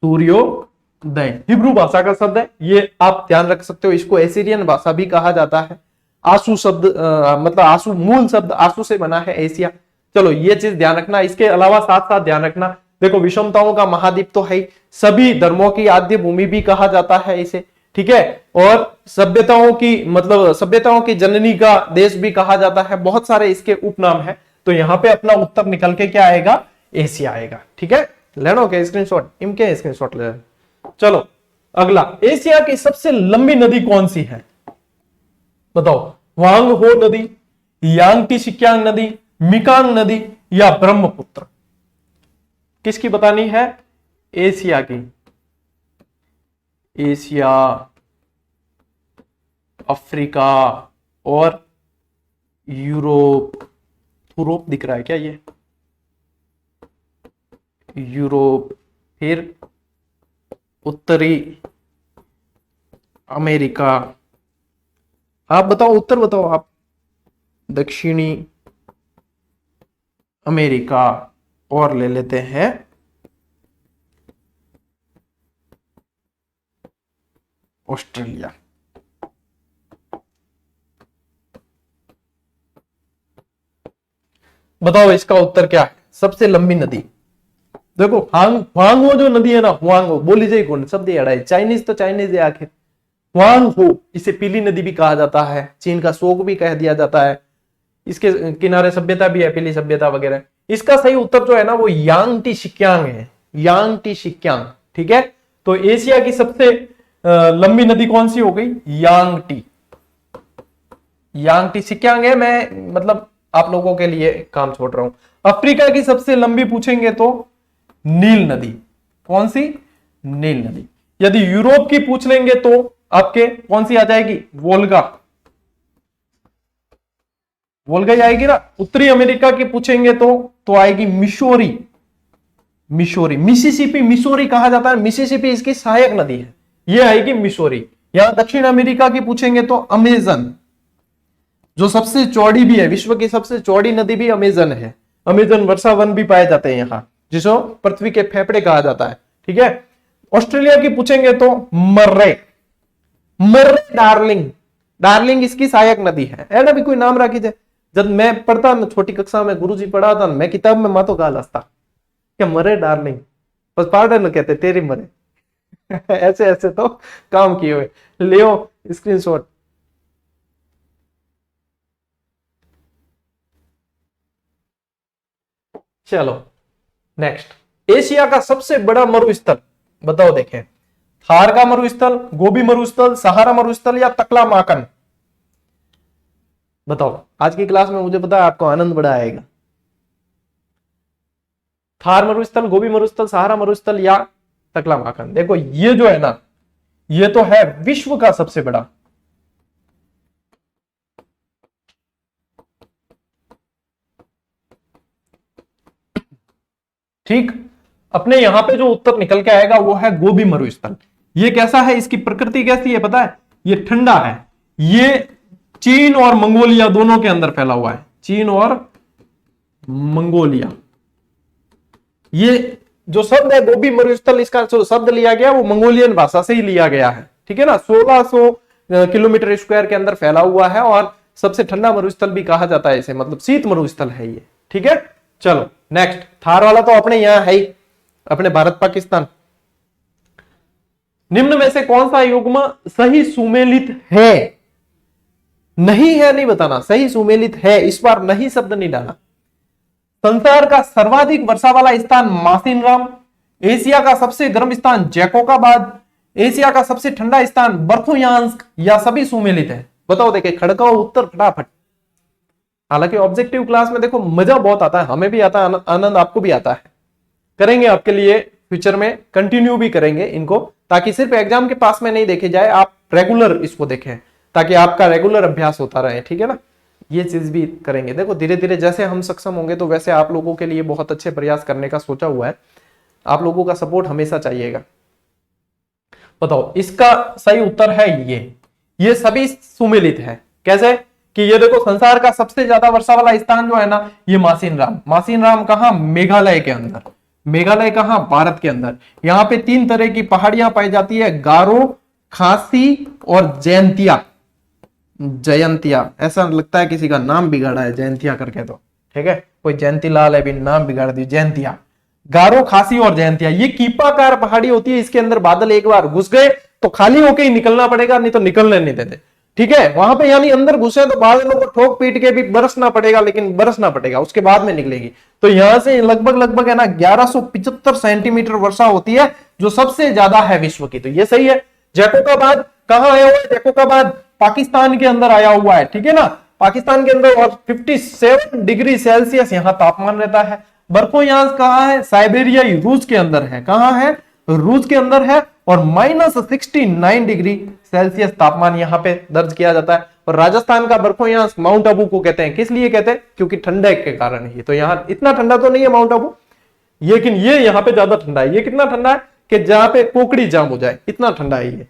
सूर्योदय हिब्रू भाषा का शब्द है, ये आप ध्यान रख सकते हो। इसको एसिरियन भाषा भी कहा जाता है। आंसू शब्द मतलब आंसू, मूल शब्द आंसू से बना है एशिया। चलो ये चीज ध्यान रखना। इसके अलावा साथ साथ ध्यान रखना, देखो विषमताओं का महाद्वीप तो है, सभी धर्मों की आद्य भूमि भी कहा जाता है इसे, ठीक है। और सभ्यताओं की मतलब सभ्यताओं की जननी का देश भी कहा जाता है, बहुत सारे इसके उपनाम है। तो यहां पे अपना उत्तर निकल के क्या आएगा, एशिया आएगा। ठीक है, लेनो के स्क्रीनशॉट, इनके स्क्रीनशॉट ले। चलो अगला, एशिया की सबसे लंबी नदी कौन सी है, बताओ। वांग हो नदी, यांगटी सिक्यांग नदी, मिकांग नदी या ब्रह्मपुत्र, किसकी बतानी है, एशिया की। एशिया, अफ्रीका और यूरोप। यूरोप दिख रहा है क्या, ये यूरोप, फिर उत्तरी अमेरिका। आप बताओ, उत्तर बताओ आप। दक्षिणी अमेरिका, और ले लेते हैं ऑस्ट्रेलिया। बताओ इसका उत्तर क्या है, सबसे लंबी नदी। देखो हुआंगहो जो नदी है ना, हुआंगहो बोली जाए कौन शब्द है, चाइनीज तो चाइनीज है आखिर। हुआंगहो, इसे पीली नदी भी कहा जाता है, चीन का शोक भी कह दिया जाता है, इसके किनारे सभ्यता भी है, पीली सभ्यता वगैरह। इसका सही उत्तर जो है ना वो यांगटी सिक्यांग है, यांगटी सिक्यांग। ठीक है, तो एशिया की सबसे लंबी नदी कौन सी हो गई, यांगटी। यांगटी सिक्यांग है, मैं मतलब आप लोगों के लिए काम छोड़ रहा हूं। अफ्रीका की सबसे लंबी पूछेंगे तो नील नदी, कौन सी, नील नदी। यदि यूरोप की पूछ लेंगे तो आपके कौन सी आ जाएगी, वोल्गा, वोल्गा ही आएगी ना। उत्तरी अमेरिका की पूछेंगे तो आएगी मिशोरी, मिशोरी। मिसिसिपी, मिसोरी कहा जाता है, मिसिसिपी इसकी सहायक नदी है, ये आएगी मिसोरी। यहां दक्षिण अमेरिका की पूछेंगे तो अमेजन, जो सबसे चौड़ी भी है, विश्व की सबसे चौड़ी नदी भी अमेजन है। अमेजन वर्षा वन भी पाए जाते हैं यहां, जिसको पृथ्वी के फेफड़े कहा जाता है। ठीक है, ऑस्ट्रेलिया की पूछेंगे तो मर्रे, मर्रे डार्लिंग, डार्लिंग इसकी सहायक नदी है। ऐसा भी कोई नाम रखी जाए, जब मैं पढ़ता, मैं छोटी कक्षा में गुरुजी पढ़ाता, मैं किताब में मातो गाल हंसता, क्या मरे डार्लिंग, बस पार्टनर कहते तेरी मरे। ऐसे ऐसे तो काम किए हुए, लियो स्क्रीनशॉट। चलो नेक्स्ट, एशिया का सबसे बड़ा मरुस्थल बताओ, देखें। थार का मरुस्थल, गोबी मरुस्थल, सहारा मरुस्थल या तकलामाकन, बताओ। आज की क्लास में मुझे पता है आपको आनंद बड़ा आएगा। थार मरुस्थल, गोबी मरुस्थल, सहारा मरुस्थल या तकलामाकन। देखो ये जो है ना, ये तो है विश्व का सबसे बड़ा। ठीक, अपने यहां पे जो उत्तर निकल के आएगा वो है गोबी मरुस्थल। ये कैसा है, इसकी प्रकृति कैसी है पता है, ये ठंडा है, ये चीन और मंगोलिया दोनों के अंदर फैला हुआ है, चीन और मंगोलिया। ये जो शब्द है गोबी मरुस्थल, इसका जो शब्द लिया गया वो मंगोलियन भाषा से ही लिया गया है। ठीक है ना, 1600 किलोमीटर स्क्वायर के अंदर फैला हुआ है, और सबसे ठंडा मरुस्थल भी कहा जाता है इसे, मतलब शीत मरुस्थल है ये। ठीक है, चलो नेक्स्ट, थार वाला तो अपने यहां है ही, अपने भारत पाकिस्तान। निम्न में से कौन सा युग्म सही सुमेलित है, नहीं है नहीं बताना, सही सुमेलित है, इस बार नहीं शब्द नहीं डाला। संसार का सर्वाधिक वर्षा वाला स्थान मासिनराम, एशिया का सबसे गर्म स्थान जैकोबाबाद, एशिया का सबसे ठंडा स्थान बर्फोयांस्क, या सभी सुमेलित है, बताओ। देखे खड़काओ उत्तर फटाफट। हालांकि ऑब्जेक्टिव क्लास में देखो मजा बहुत आता है, हमें भी आता है, आनंद आपको भी आता है। करेंगे आपके लिए फ्यूचर में, कंटिन्यू भी करेंगे इनको, ताकि सिर्फ एग्जाम के पास में नहीं देखे जाए, आप रेगुलर इसको देखें, ताकि आपका रेगुलर अभ्यास होता रहे। ठीक है ना, ये चीज भी करेंगे। देखो धीरे धीरे जैसे हम सक्षम होंगे तो वैसे आप लोगों के लिए बहुत अच्छे प्रयास करने का सोचा हुआ है। आप लोगों का सपोर्ट हमेशा चाहिएगा। बताओ इसका सही उत्तर है ये सभी सुमेलित है। कैसे कि ये देखो, संसार का सबसे ज्यादा वर्षा वाला स्थान जो है ना, ये मासिनराम। मासिनराम कहां, मेघालय के अंदर। मेघालय कहां, भारत के अंदर। यहाँ पे 3 तरह की पहाड़ियां पाई जाती है, गारो, खासी और जयंतिया। जयंतिया, ऐसा लगता है किसी का नाम बिगाड़ा है जयंतिया करके, तो ठीक है, कोई जयंती लाल है भी नाम बिगाड़ दी, जयंतिया। गारो, खासी और जयंतिया, ये कीपाकार पहाड़ी होती है, इसके अंदर बादल एक बार घुस गए तो खाली होके ही निकलना पड़ेगा, नहीं तो निकलने नहीं देते। ठीक है, वहां पे यानी अंदर घुसे तो बाद में ठोक पीट के भी बरसना पड़ेगा, लेकिन बरसना पड़ेगा, उसके बाद में निकलेगी। तो यहां से लगभग लगभग है ना 1175 सेंटीमीटर वर्षा होती है, जो सबसे ज्यादा है विश्व की। तो ये सही है। जैकोबाबाद कहां आया हुआ है? जैकोबाबाद पाकिस्तान के अंदर आया हुआ है, ठीक है ना, पाकिस्तान के अंदर। और 57 डिग्री सेल्सियस यहाँ तापमान रहता है। बर्फोयांस कहाँ है? साइबेरियाई रूस के अंदर है। कहां है? रूस के अंदर है। और -69 डिग्री सेल्सियस तापमान यहाँ पे दर्ज किया जाता है। और राजस्थान का बर्फोयांस माउंट आबू को कहते हैं। किस लिए कहते हैं? क्योंकि ठंडक के कारण ही। तो यहाँ इतना ठंडा तो नहीं है माउंट आबू, लेकिन ये यहाँ पे ज्यादा ठंडा है। ये कितना ठंडा है कि जहां पे कोकड़ी जाम हो जाए, इतना ठंडा है ये।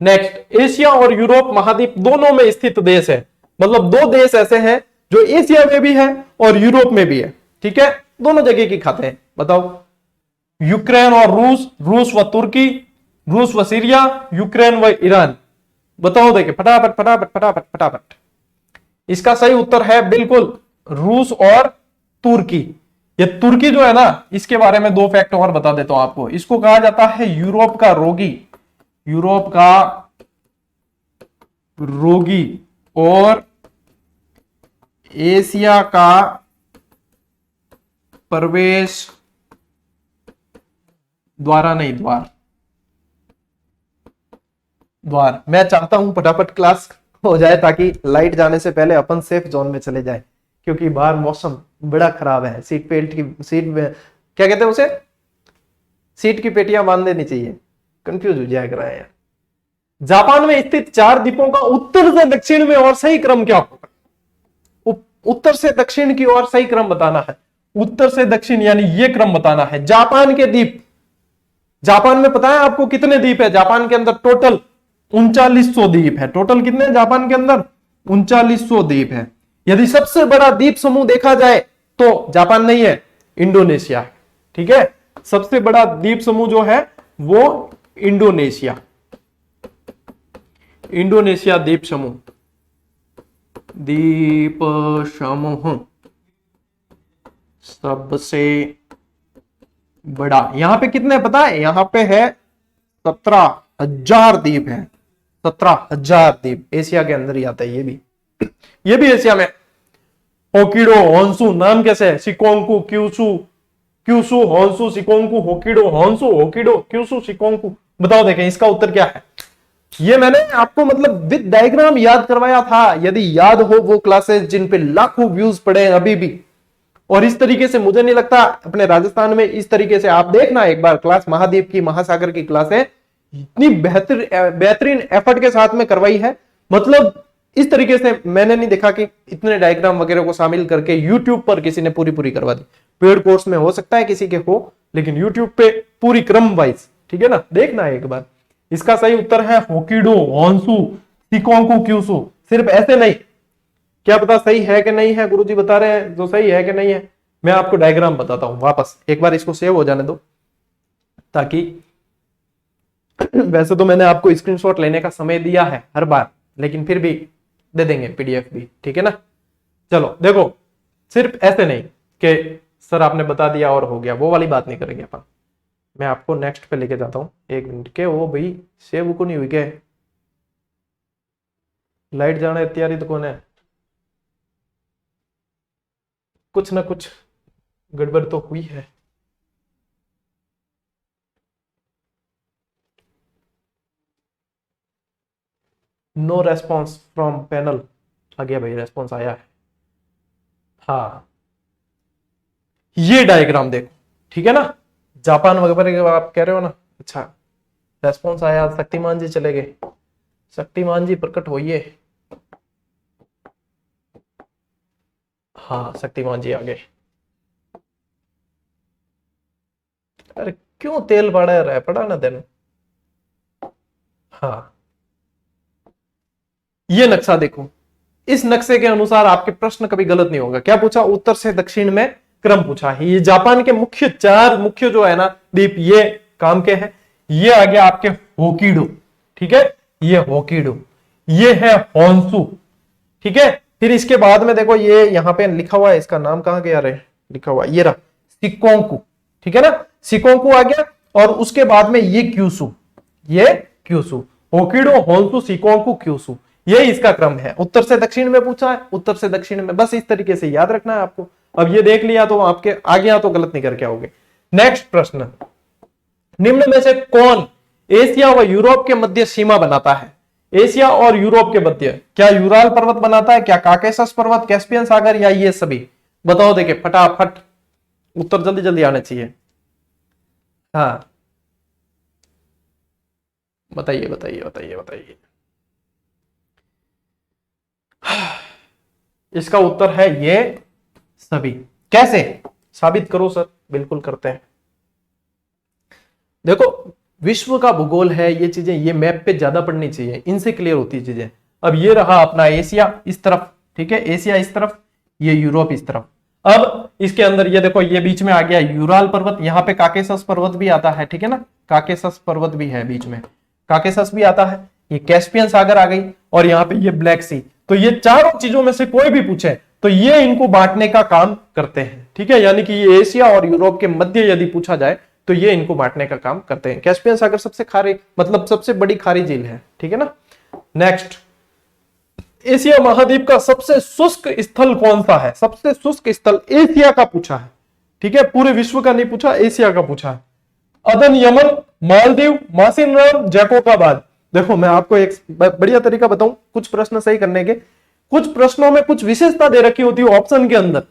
नेक्स्ट, एशिया और यूरोप महाद्वीप दोनों में स्थित देश है। मतलब दो देश ऐसे हैं जो एशिया में भी है और यूरोप में भी है। ठीक है, दोनों जगह की खाते हैं। बताओ, यूक्रेन और रूस, रूस व तुर्की, रूस व सीरिया, यूक्रेन व ईरान। बताओ, देखिए फटाफट फटाफट फटाफट फटाफट। इसका सही उत्तर है बिल्कुल रूस और तुर्की। ये तुर्की जो है ना, इसके बारे में दो फैक्ट और बता देता हूं आपको। इसको कहा जाता है यूरोप का रोगी, यूरोप का रोगी, और एशिया का प्रवेश द्वारा नहीं, द्वार द्वार। मैं चाहता हूं फटाफट क्लास हो जाए ताकि लाइट जाने से पहले अपन सेफ जोन में चले जाए, क्योंकि बाहर मौसम बड़ा खराब है। सीट बेल्ट की सीट में क्या कहते हैं उसे, सीट की पेटियां बांध देनी चाहिए, कंफ्यूज हो जाया करा है यार। जापान में स्थित 4 द्वीपों का उत्तर से दक्षिण में और सही क्रम क्या होगा? उत्तर से दक्षिण की ओर सही क्रम बताना है। उत्तर से दक्षिण यानी ये क्रम बताना है। जापान के द्वीप, जापान में पता है आपको कितने द्वीप है? जापान के अंदर टोटल 3900 द्वीप है। टोटल कितने जापान के अंदर? 3900 द्वीप है। यदि सबसे बड़ा द्वीप समूह देखा जाए तो जापान नहीं है, इंडोनेशिया है। ठीक है, सबसे बड़ा द्वीप समूह जो है वो इंडोनेशिया, इंडोनेशिया द्वीप समूह, द्वीप समूह सबसे बड़ा। यहां पे कितने पता है? यहां पे है 17,000 द्वीप है। 17,000 द्वीप एशिया के अंदर ही आता है। ये भी एशिया में। होकिडो, होन्सु, नाम कैसे है? शिकोंकू, क्यूसू, क्यूसू, होन्सु, शिकोंकू, होकिडो, होन्सु, होकिडो, क्यूसू, शिकोंकू। बताओ, देखें इसका उत्तर क्या है। ये मैंने आपको मतलब विद डायग्राम याद करवाया था। यदि याद हो वो क्लासेस जिन पे लाखों व्यूज पड़े हैं अभी भी, और इस तरीके से मुझे नहीं लगता अपने राजस्थान में इस तरीके से, आप देखना एक बार क्लास महाद्वीप की, महासागर की क्लासें इतनी बेहतरीन एफर्ट के साथ में करवाई है। मतलब इस तरीके से मैंने नहीं देखा कि इतने डायग्राम वगैरह को शामिल करके यूट्यूब पर किसी ने पूरी करवा दी। पेड कोर्स में हो सकता है किसी के हो, लेकिन यूट्यूब पे पूरी क्रम वाइज, ठीक है ना, देखना है एक बार। इसका सही उत्तर है होकिडो, होन्सु, शिकोंकू, क्यूसू। सिर्फ ऐसे नहीं, क्या पता सही है कि नहीं है, गुरुजी बता रहे हैं जो सही है कि नहीं है। मैं आपको डायग्राम बताता हूं वापस एक बार, इसको सेव हो जाने दो ताकि वैसे तो मैंने आपको स्क्रीनशॉट लेने का समय दिया है हर बार, लेकिन फिर भी दे देंगे पीडीएफ भी, ठीक है ना। चलो देखो, सिर्फ ऐसे नहीं कि सर आपने बता दिया और हो गया, वो वाली बात नहीं करेंगे अपन। मैं आपको नेक्स्ट पे लेके जाता हूं। एक मिनट के, वो भाई सेव को नहीं हुई क्या? लाइट जाने तैयारी तो कौन है? कुछ ना कुछ गड़बड़ तो हुई है। No response from panel. आ गया भाई, रेस्पॉन्स आया है। हाँ, ये डायग्राम देखो, ठीक है ना। जापान वगैरह आप कह रहे हो ना, अच्छा रेस्पॉन्स आया। शक्तिमान जी चले गए, शक्तिमान जी प्रकट होइए। हाँ, शक्तिमान जी आ गए। अरे क्यों तेल बढ़ा रहा है, पड़ा ना दिन। हाँ, ये नक्शा देखो, इस नक्शे के अनुसार आपके प्रश्न कभी गलत नहीं होगा। क्या पूछा? उत्तर से दक्षिण में क्रम पूछा है। ये जापान के मुख्य 4 मुख्य जो है ना द्वीप, ये काम के हैं। ये आ गया आपके होकिडो, ठीक है, ये होकिडो, ये है होन्सु, ठीक है। फिर इसके बाद में देखो, ये यहां पे लिखा हुआ है, इसका नाम कहां गया रे, लिखा हुआ ये रहा शिकोंकू, ठीक है ना, शिकोंकू आ गया। और उसके बाद में ये क्यूसू, ये क्यूसू, होकिडो, होन्सू, सिकोंकू, क्यूसू, ये इसका क्रम है। उत्तर से दक्षिण में पूछा है, उत्तर से दक्षिण में, बस इस तरीके से याद रखना है आपको। अब ये देख लिया तो आपके आगे या तो गलत नहीं करके आओगे। नेक्स्ट प्रश्न, निम्न में से कौन एशिया व यूरोप के मध्य सीमा बनाता है? एशिया और यूरोप के मध्य, क्या यूराल पर्वत बनाता है, क्या काकेशस पर्वत, कैस्पियन सागर, या ये सभी? बताओ, देखे फटाफट उत्तर जल्दी जल्दी आने चाहिए। हाँ बताइए बताइए बताइए बताइए। इसका उत्तर है ये सभी। कैसे साबित करो सर? बिल्कुल करते हैं। देखो, विश्व का भूगोल है, ये चीजें ये मैप पे ज्यादा पढ़नी चाहिए, इनसे क्लियर होती है चीजें। अब ये रहा अपना एशिया इस तरफ, ठीक है, एशिया इस तरफ, ये यूरोप इस तरफ। अब इसके अंदर ये देखो, ये बीच में आ गया यूराल पर्वत, यहाँ पे काकेशस पर्वत भी आता है, ठीक है ना, काकेशस पर्वत भी है बीच में, काकेशस भी आता है, ये कैस्पियन सागर आ गई, और यहाँ पे ये ब्लैक सी। तो ये चारों चीजों में से कोई भी पूछे तो ये इनको बांटने का काम करते हैं, ठीक है, यानी कि ये एशिया और यूरोप के मध्य यदि पूछा जाए तो ये इनको बांटने का काम करते हैं। कैस्पियन सागर सबसे खारी, मतलब सबसे बड़ी खारी झील है, ठीक है ना। नेक्स्ट, एशिया महाद्वीप का सबसे शुष्क स्थल कौन सा है? सबसे शुष्क स्थल एशिया का पूछा है, ठीक है, पूरे विश्व का नहीं पूछा, एशिया का पूछा है। अदन, यमन, मालदीव, मासिनराम, जैकोबाबाद। देखो मैं आपको एक बढ़िया तरीका बताऊं कुछ प्रश्न सही करने के। कुछ प्रश्नों में कुछ विशेषता दे रखी होती है ऑप्शन के अंदर,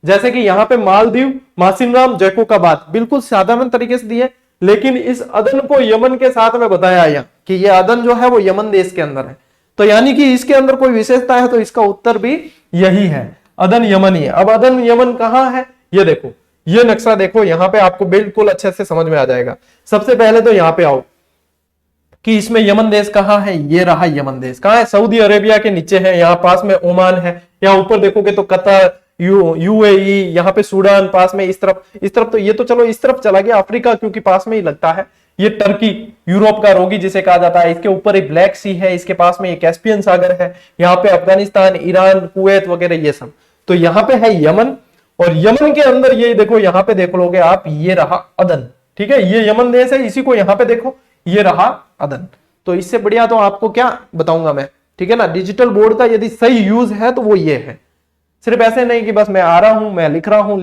जैसे कि यहाँ पे मालदीव, मासिनराम, जैकोबाबाद बिल्कुल साधारण तरीके से दिए, लेकिन इस अदन को यमन के साथ में बताया यहाँ कि ये अदन जो है वो यमन देश के अंदर है, तो यानी कि इसके अंदर कोई विशेषता है, तो इसका उत्तर भी यही है, अदन यमन ही है। अब अदन यमन कहाँ है? ये देखो, ये नक्शा देखो, यहाँ पे आपको बिल्कुल अच्छे से समझ में आ जाएगा। सबसे पहले तो यहाँ पे आओ कि इसमें यमन देश कहाँ है, ये रहा यमन देश। कहाँ है? सऊदी अरेबिया के नीचे है, यहाँ पास में ओमान है, यहाँ ऊपर देखोगे तो कतर, यूएई, यहाँ पे सूडान पास में, इस तरफ तो ये तो चलो इस तरफ चला गया, अफ्रीका क्योंकि पास में ही लगता है। ये टर्की, यूरोप का रोगी जिसे कहा जाता है, इसके ऊपर एक ब्लैक सी है, इसके पास में ये कैस्पियन सागर है, यहाँ पे अफगानिस्तान, ईरान, कुवैत वगैरह ये सब। तो यहाँ पे है यमन, और यमन के अंदर ये देखो, यहाँ पे देख लोगे आप, ये रहा अदन, ठीक है, ये यमन देश है, इसी को यहाँ पे देखो, ये रहा अदन। तो इससे बढ़िया तो आपको क्या बताऊंगा मैं, ठीक है ना। डिजिटल बोर्ड का यदि सही यूज है तो वो ये है, सिर्फ ऐसे नहीं कि बस मैं आ रहा हूं, मैं लिख रहा हूं,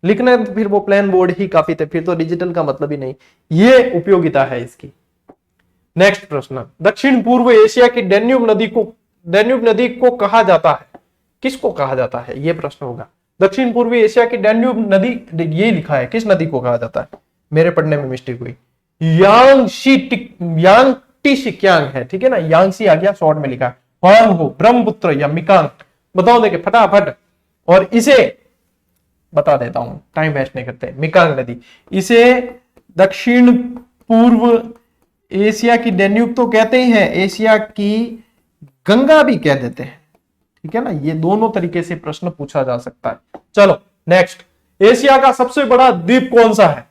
लिखना तो फिर वो प्लेन बोर्ड ही काफी थे, फिर तो डिजिटल का मतलब ही नहीं। ये उपयोगिता है इसकी। नेक्स्ट प्रश्न, दक्षिण पूर्व एशिया की डैन्यूब नदी को कहा जाता है, किसको कहा जाता है? ये प्रश्न होगा। दक्षिण पूर्वी एशिया की डैन्यूब नदी, ये लिखा है, किस नदी को कहा जाता है? मेरे पढ़ने में मिस्टेक हुई, यांगटिशिक्यांग है, ठीक है ना, यांगसी आ गया, शॉर्ट में लिखा है, हुआंगहो, ब्रह्मपुत्र या मिकांग। बताओ देखे फटाफट, और इसे बता देता हूं, टाइम वेस्ट नहीं करते। मिकांग नदी, इसे दक्षिण पूर्व एशिया की डैन्यूब तो कहते ही हैं, एशिया की गंगा भी कह देते हैं, ठीक है ना। ये दोनों तरीके से प्रश्न पूछा जा सकता है। चलो नेक्स्ट, एशिया का सबसे बड़ा द्वीप कौन सा है?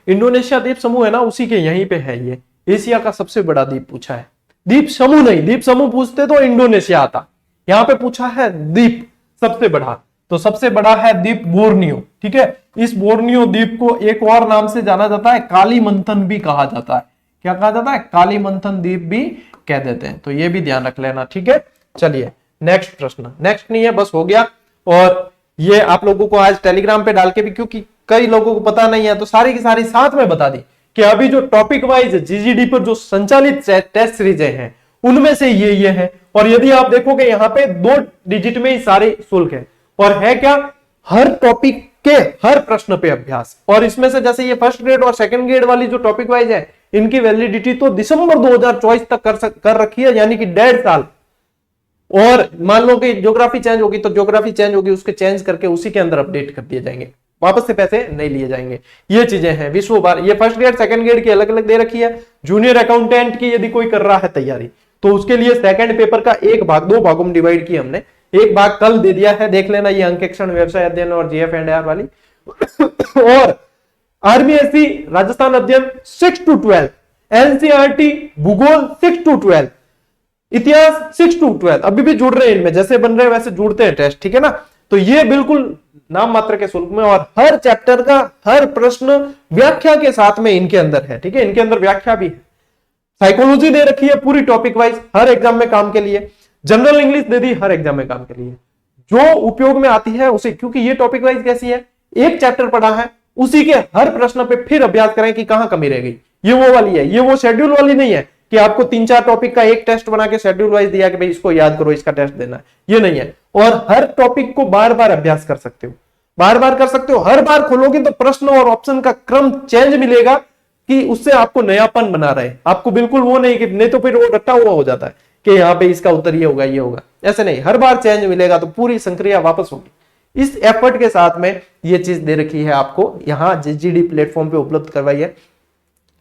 इंडोनेशिया द्वीप समूह है ना, उसी के यहीं पे है ये। एशिया का सबसे बड़ा द्वीप पूछा है, द्वीप समूह नहीं, द्वीप समूह पूछते तो इंडोनेशिया आता, यहां पे पूछा है द्वीप सबसे बड़ा, तो सबसे बड़ा है द्वीप बोर्नियो, ठीक है। इस बोर्नियो द्वीप को एक और नाम से जाना जाता है, कालीमंथन भी कहा जाता है। क्या कहा जाता है? कालीमंथन द्वीप भी कह देते हैं, तो ये भी ध्यान रख लेना, ठीक है। चलिए नेक्स्ट प्रश्न, नेक्स्ट नहीं है, बस हो गया। और ये आप लोगों को आज टेलीग्राम पे डाल के भी, क्योंकि कई लोगों को पता नहीं है, तो सारी की सारी साथ में बता दी कि अभी जो टॉपिक वाइज जीजीडी पर जो संचालित टेस्ट सीरीजें हैं उनमें से ये है। और यदि आप देखोगे यहाँ पे 2 डिजिट में ही सारे शुल्क है, और है क्या, हर टॉपिक के हर प्रश्न पे अभ्यास। और इसमें से जैसे ये फर्स्ट ग्रेड और सेकंड ग्रेड वाली जो टॉपिक वाइज है, इनकी वैलिडिटी तो दिसंबर 2024 तक कर रखी है, यानी कि 1.5 साल। और मान लो कि ज्योग्राफी चेंज होगी तो ज्योग्राफी चेंज होगी, उसके चेंज करके उसी के अंदर अपडेट कर दिए जाएंगे, वापस से पैसे नहीं लिए जाएंगे। ये चीजें हैं विश्व भर। ये फर्स्ट ग्रेड सेकंड ग्रेड की अलग अलग दे रखी है। जूनियर अकाउंटेंट की यदि कोई कर रहा है तैयारी, तो उसके लिए सेकंड पेपर का एक भाग 2 भागों में डिवाइड किया हमने, एक भाग कल दे दिया है, देख लेना, ये अंकेक्षण, व्यवसाय अध्ययन और जीएफ&आर वाली। और आर्मी एससी राजस्थान अध्ययन 6 to 12, एनसीईआरटी भूगोल 6 to 12, इतिहास 6 to 12, अभी भी जुड़ रहे हैं इनमें, जैसे बन रहे हैं वैसे जुड़ते हैं टेस्ट, ठीक है ना। तो ये बिल्कुल नाम मात्र के शुल्क में, और हर चैप्टर का हर प्रश्न व्याख्या के साथ में इनके अंदर है। ठीक है, इनके अंदर व्याख्या भी है। साइकोलॉजी दे रखी है पूरी टॉपिक वाइज हर एग्जाम में काम के लिए। जनरल इंग्लिश दे दी हर एग्जाम में काम के लिए, जो उपयोग में आती है उसे, क्योंकि ये टॉपिक वाइज कैसी है, एक चैप्टर पढ़ा है उसी के हर प्रश्न पे फिर अभ्यास करें कि कहां कमी रह गई। ये वो वाली है, ये वो शेड्यूल वाली नहीं है कि आपको 3-4 टॉपिक का एक टेस्ट बना के शेड्यूल वाइज दिया कि भाई इसको याद करो, इसका टेस्ट देना है, ये नहीं है। और हर टॉपिक को बार बार अभ्यास कर सकते हो, बार बार कर सकते हो। हर बार खोलोगे तो प्रश्न और ऑप्शन का क्रम चेंज मिलेगा कि उससे आपको नयापन बना रहे, आपको बिल्कुल वो नहीं कि नहीं तो फिर वो रटा हुआ हो जाता है कि यहाँ पे इसका उत्तर ये होगा ये होगा, ऐसे नहीं, हर बार चेंज मिलेगा तो पूरी संक्रिया वापस होगी। इस एफर्ट के साथ में ये चीज दे रखी है आपको, यहां जीडी प्लेटफॉर्म पे उपलब्ध करवाई है।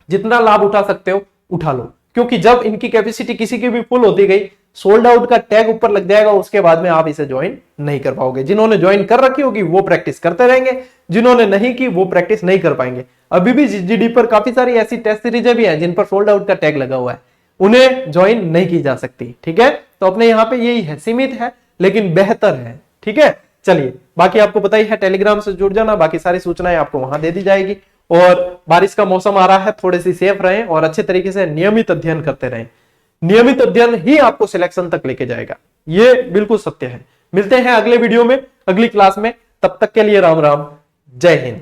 जितना लाभ उठा सकते हो उठा लो, क्योंकि जब इनकी कैपेसिटी किसी की भी फुल होती गई, सोल्ड आउट का टैग ऊपर लग जाएगा, उसके बाद में आप इसे ज्वाइन नहीं कर पाओगे। जिन्होंने ज्वाइन कर रखी होगी वो प्रैक्टिस करते रहेंगे, जिन्होंने नहीं की वो प्रैक्टिस नहीं कर पाएंगे। अभी भी जीडी पर काफी सारी ऐसी टेस्ट सीरीजें भी हैं जिन पर सोल्ड आउट का टैग लगा हुआ है, उन्हें ज्वाइन नहीं की जा सकती। ठीक है, तो अपने यहाँ पे यही है, सीमित है लेकिन बेहतर है। ठीक है, चलिए बाकी आपको पता ही है, टेलीग्राम से जुड़ जाना, बाकी सारी सूचनाएं आपको वहां दे दी जाएगी। और बारिश का मौसम आ रहा है, थोड़ी सी सेफ रहें और अच्छे तरीके से नियमित अध्ययन करते रहें। नियमित अध्ययन ही आपको सिलेक्शन तक लेके जाएगा, ये बिल्कुल सत्य है। मिलते हैं अगले वीडियो में, अगली क्लास में, तब तक के लिए राम राम, जय हिंद।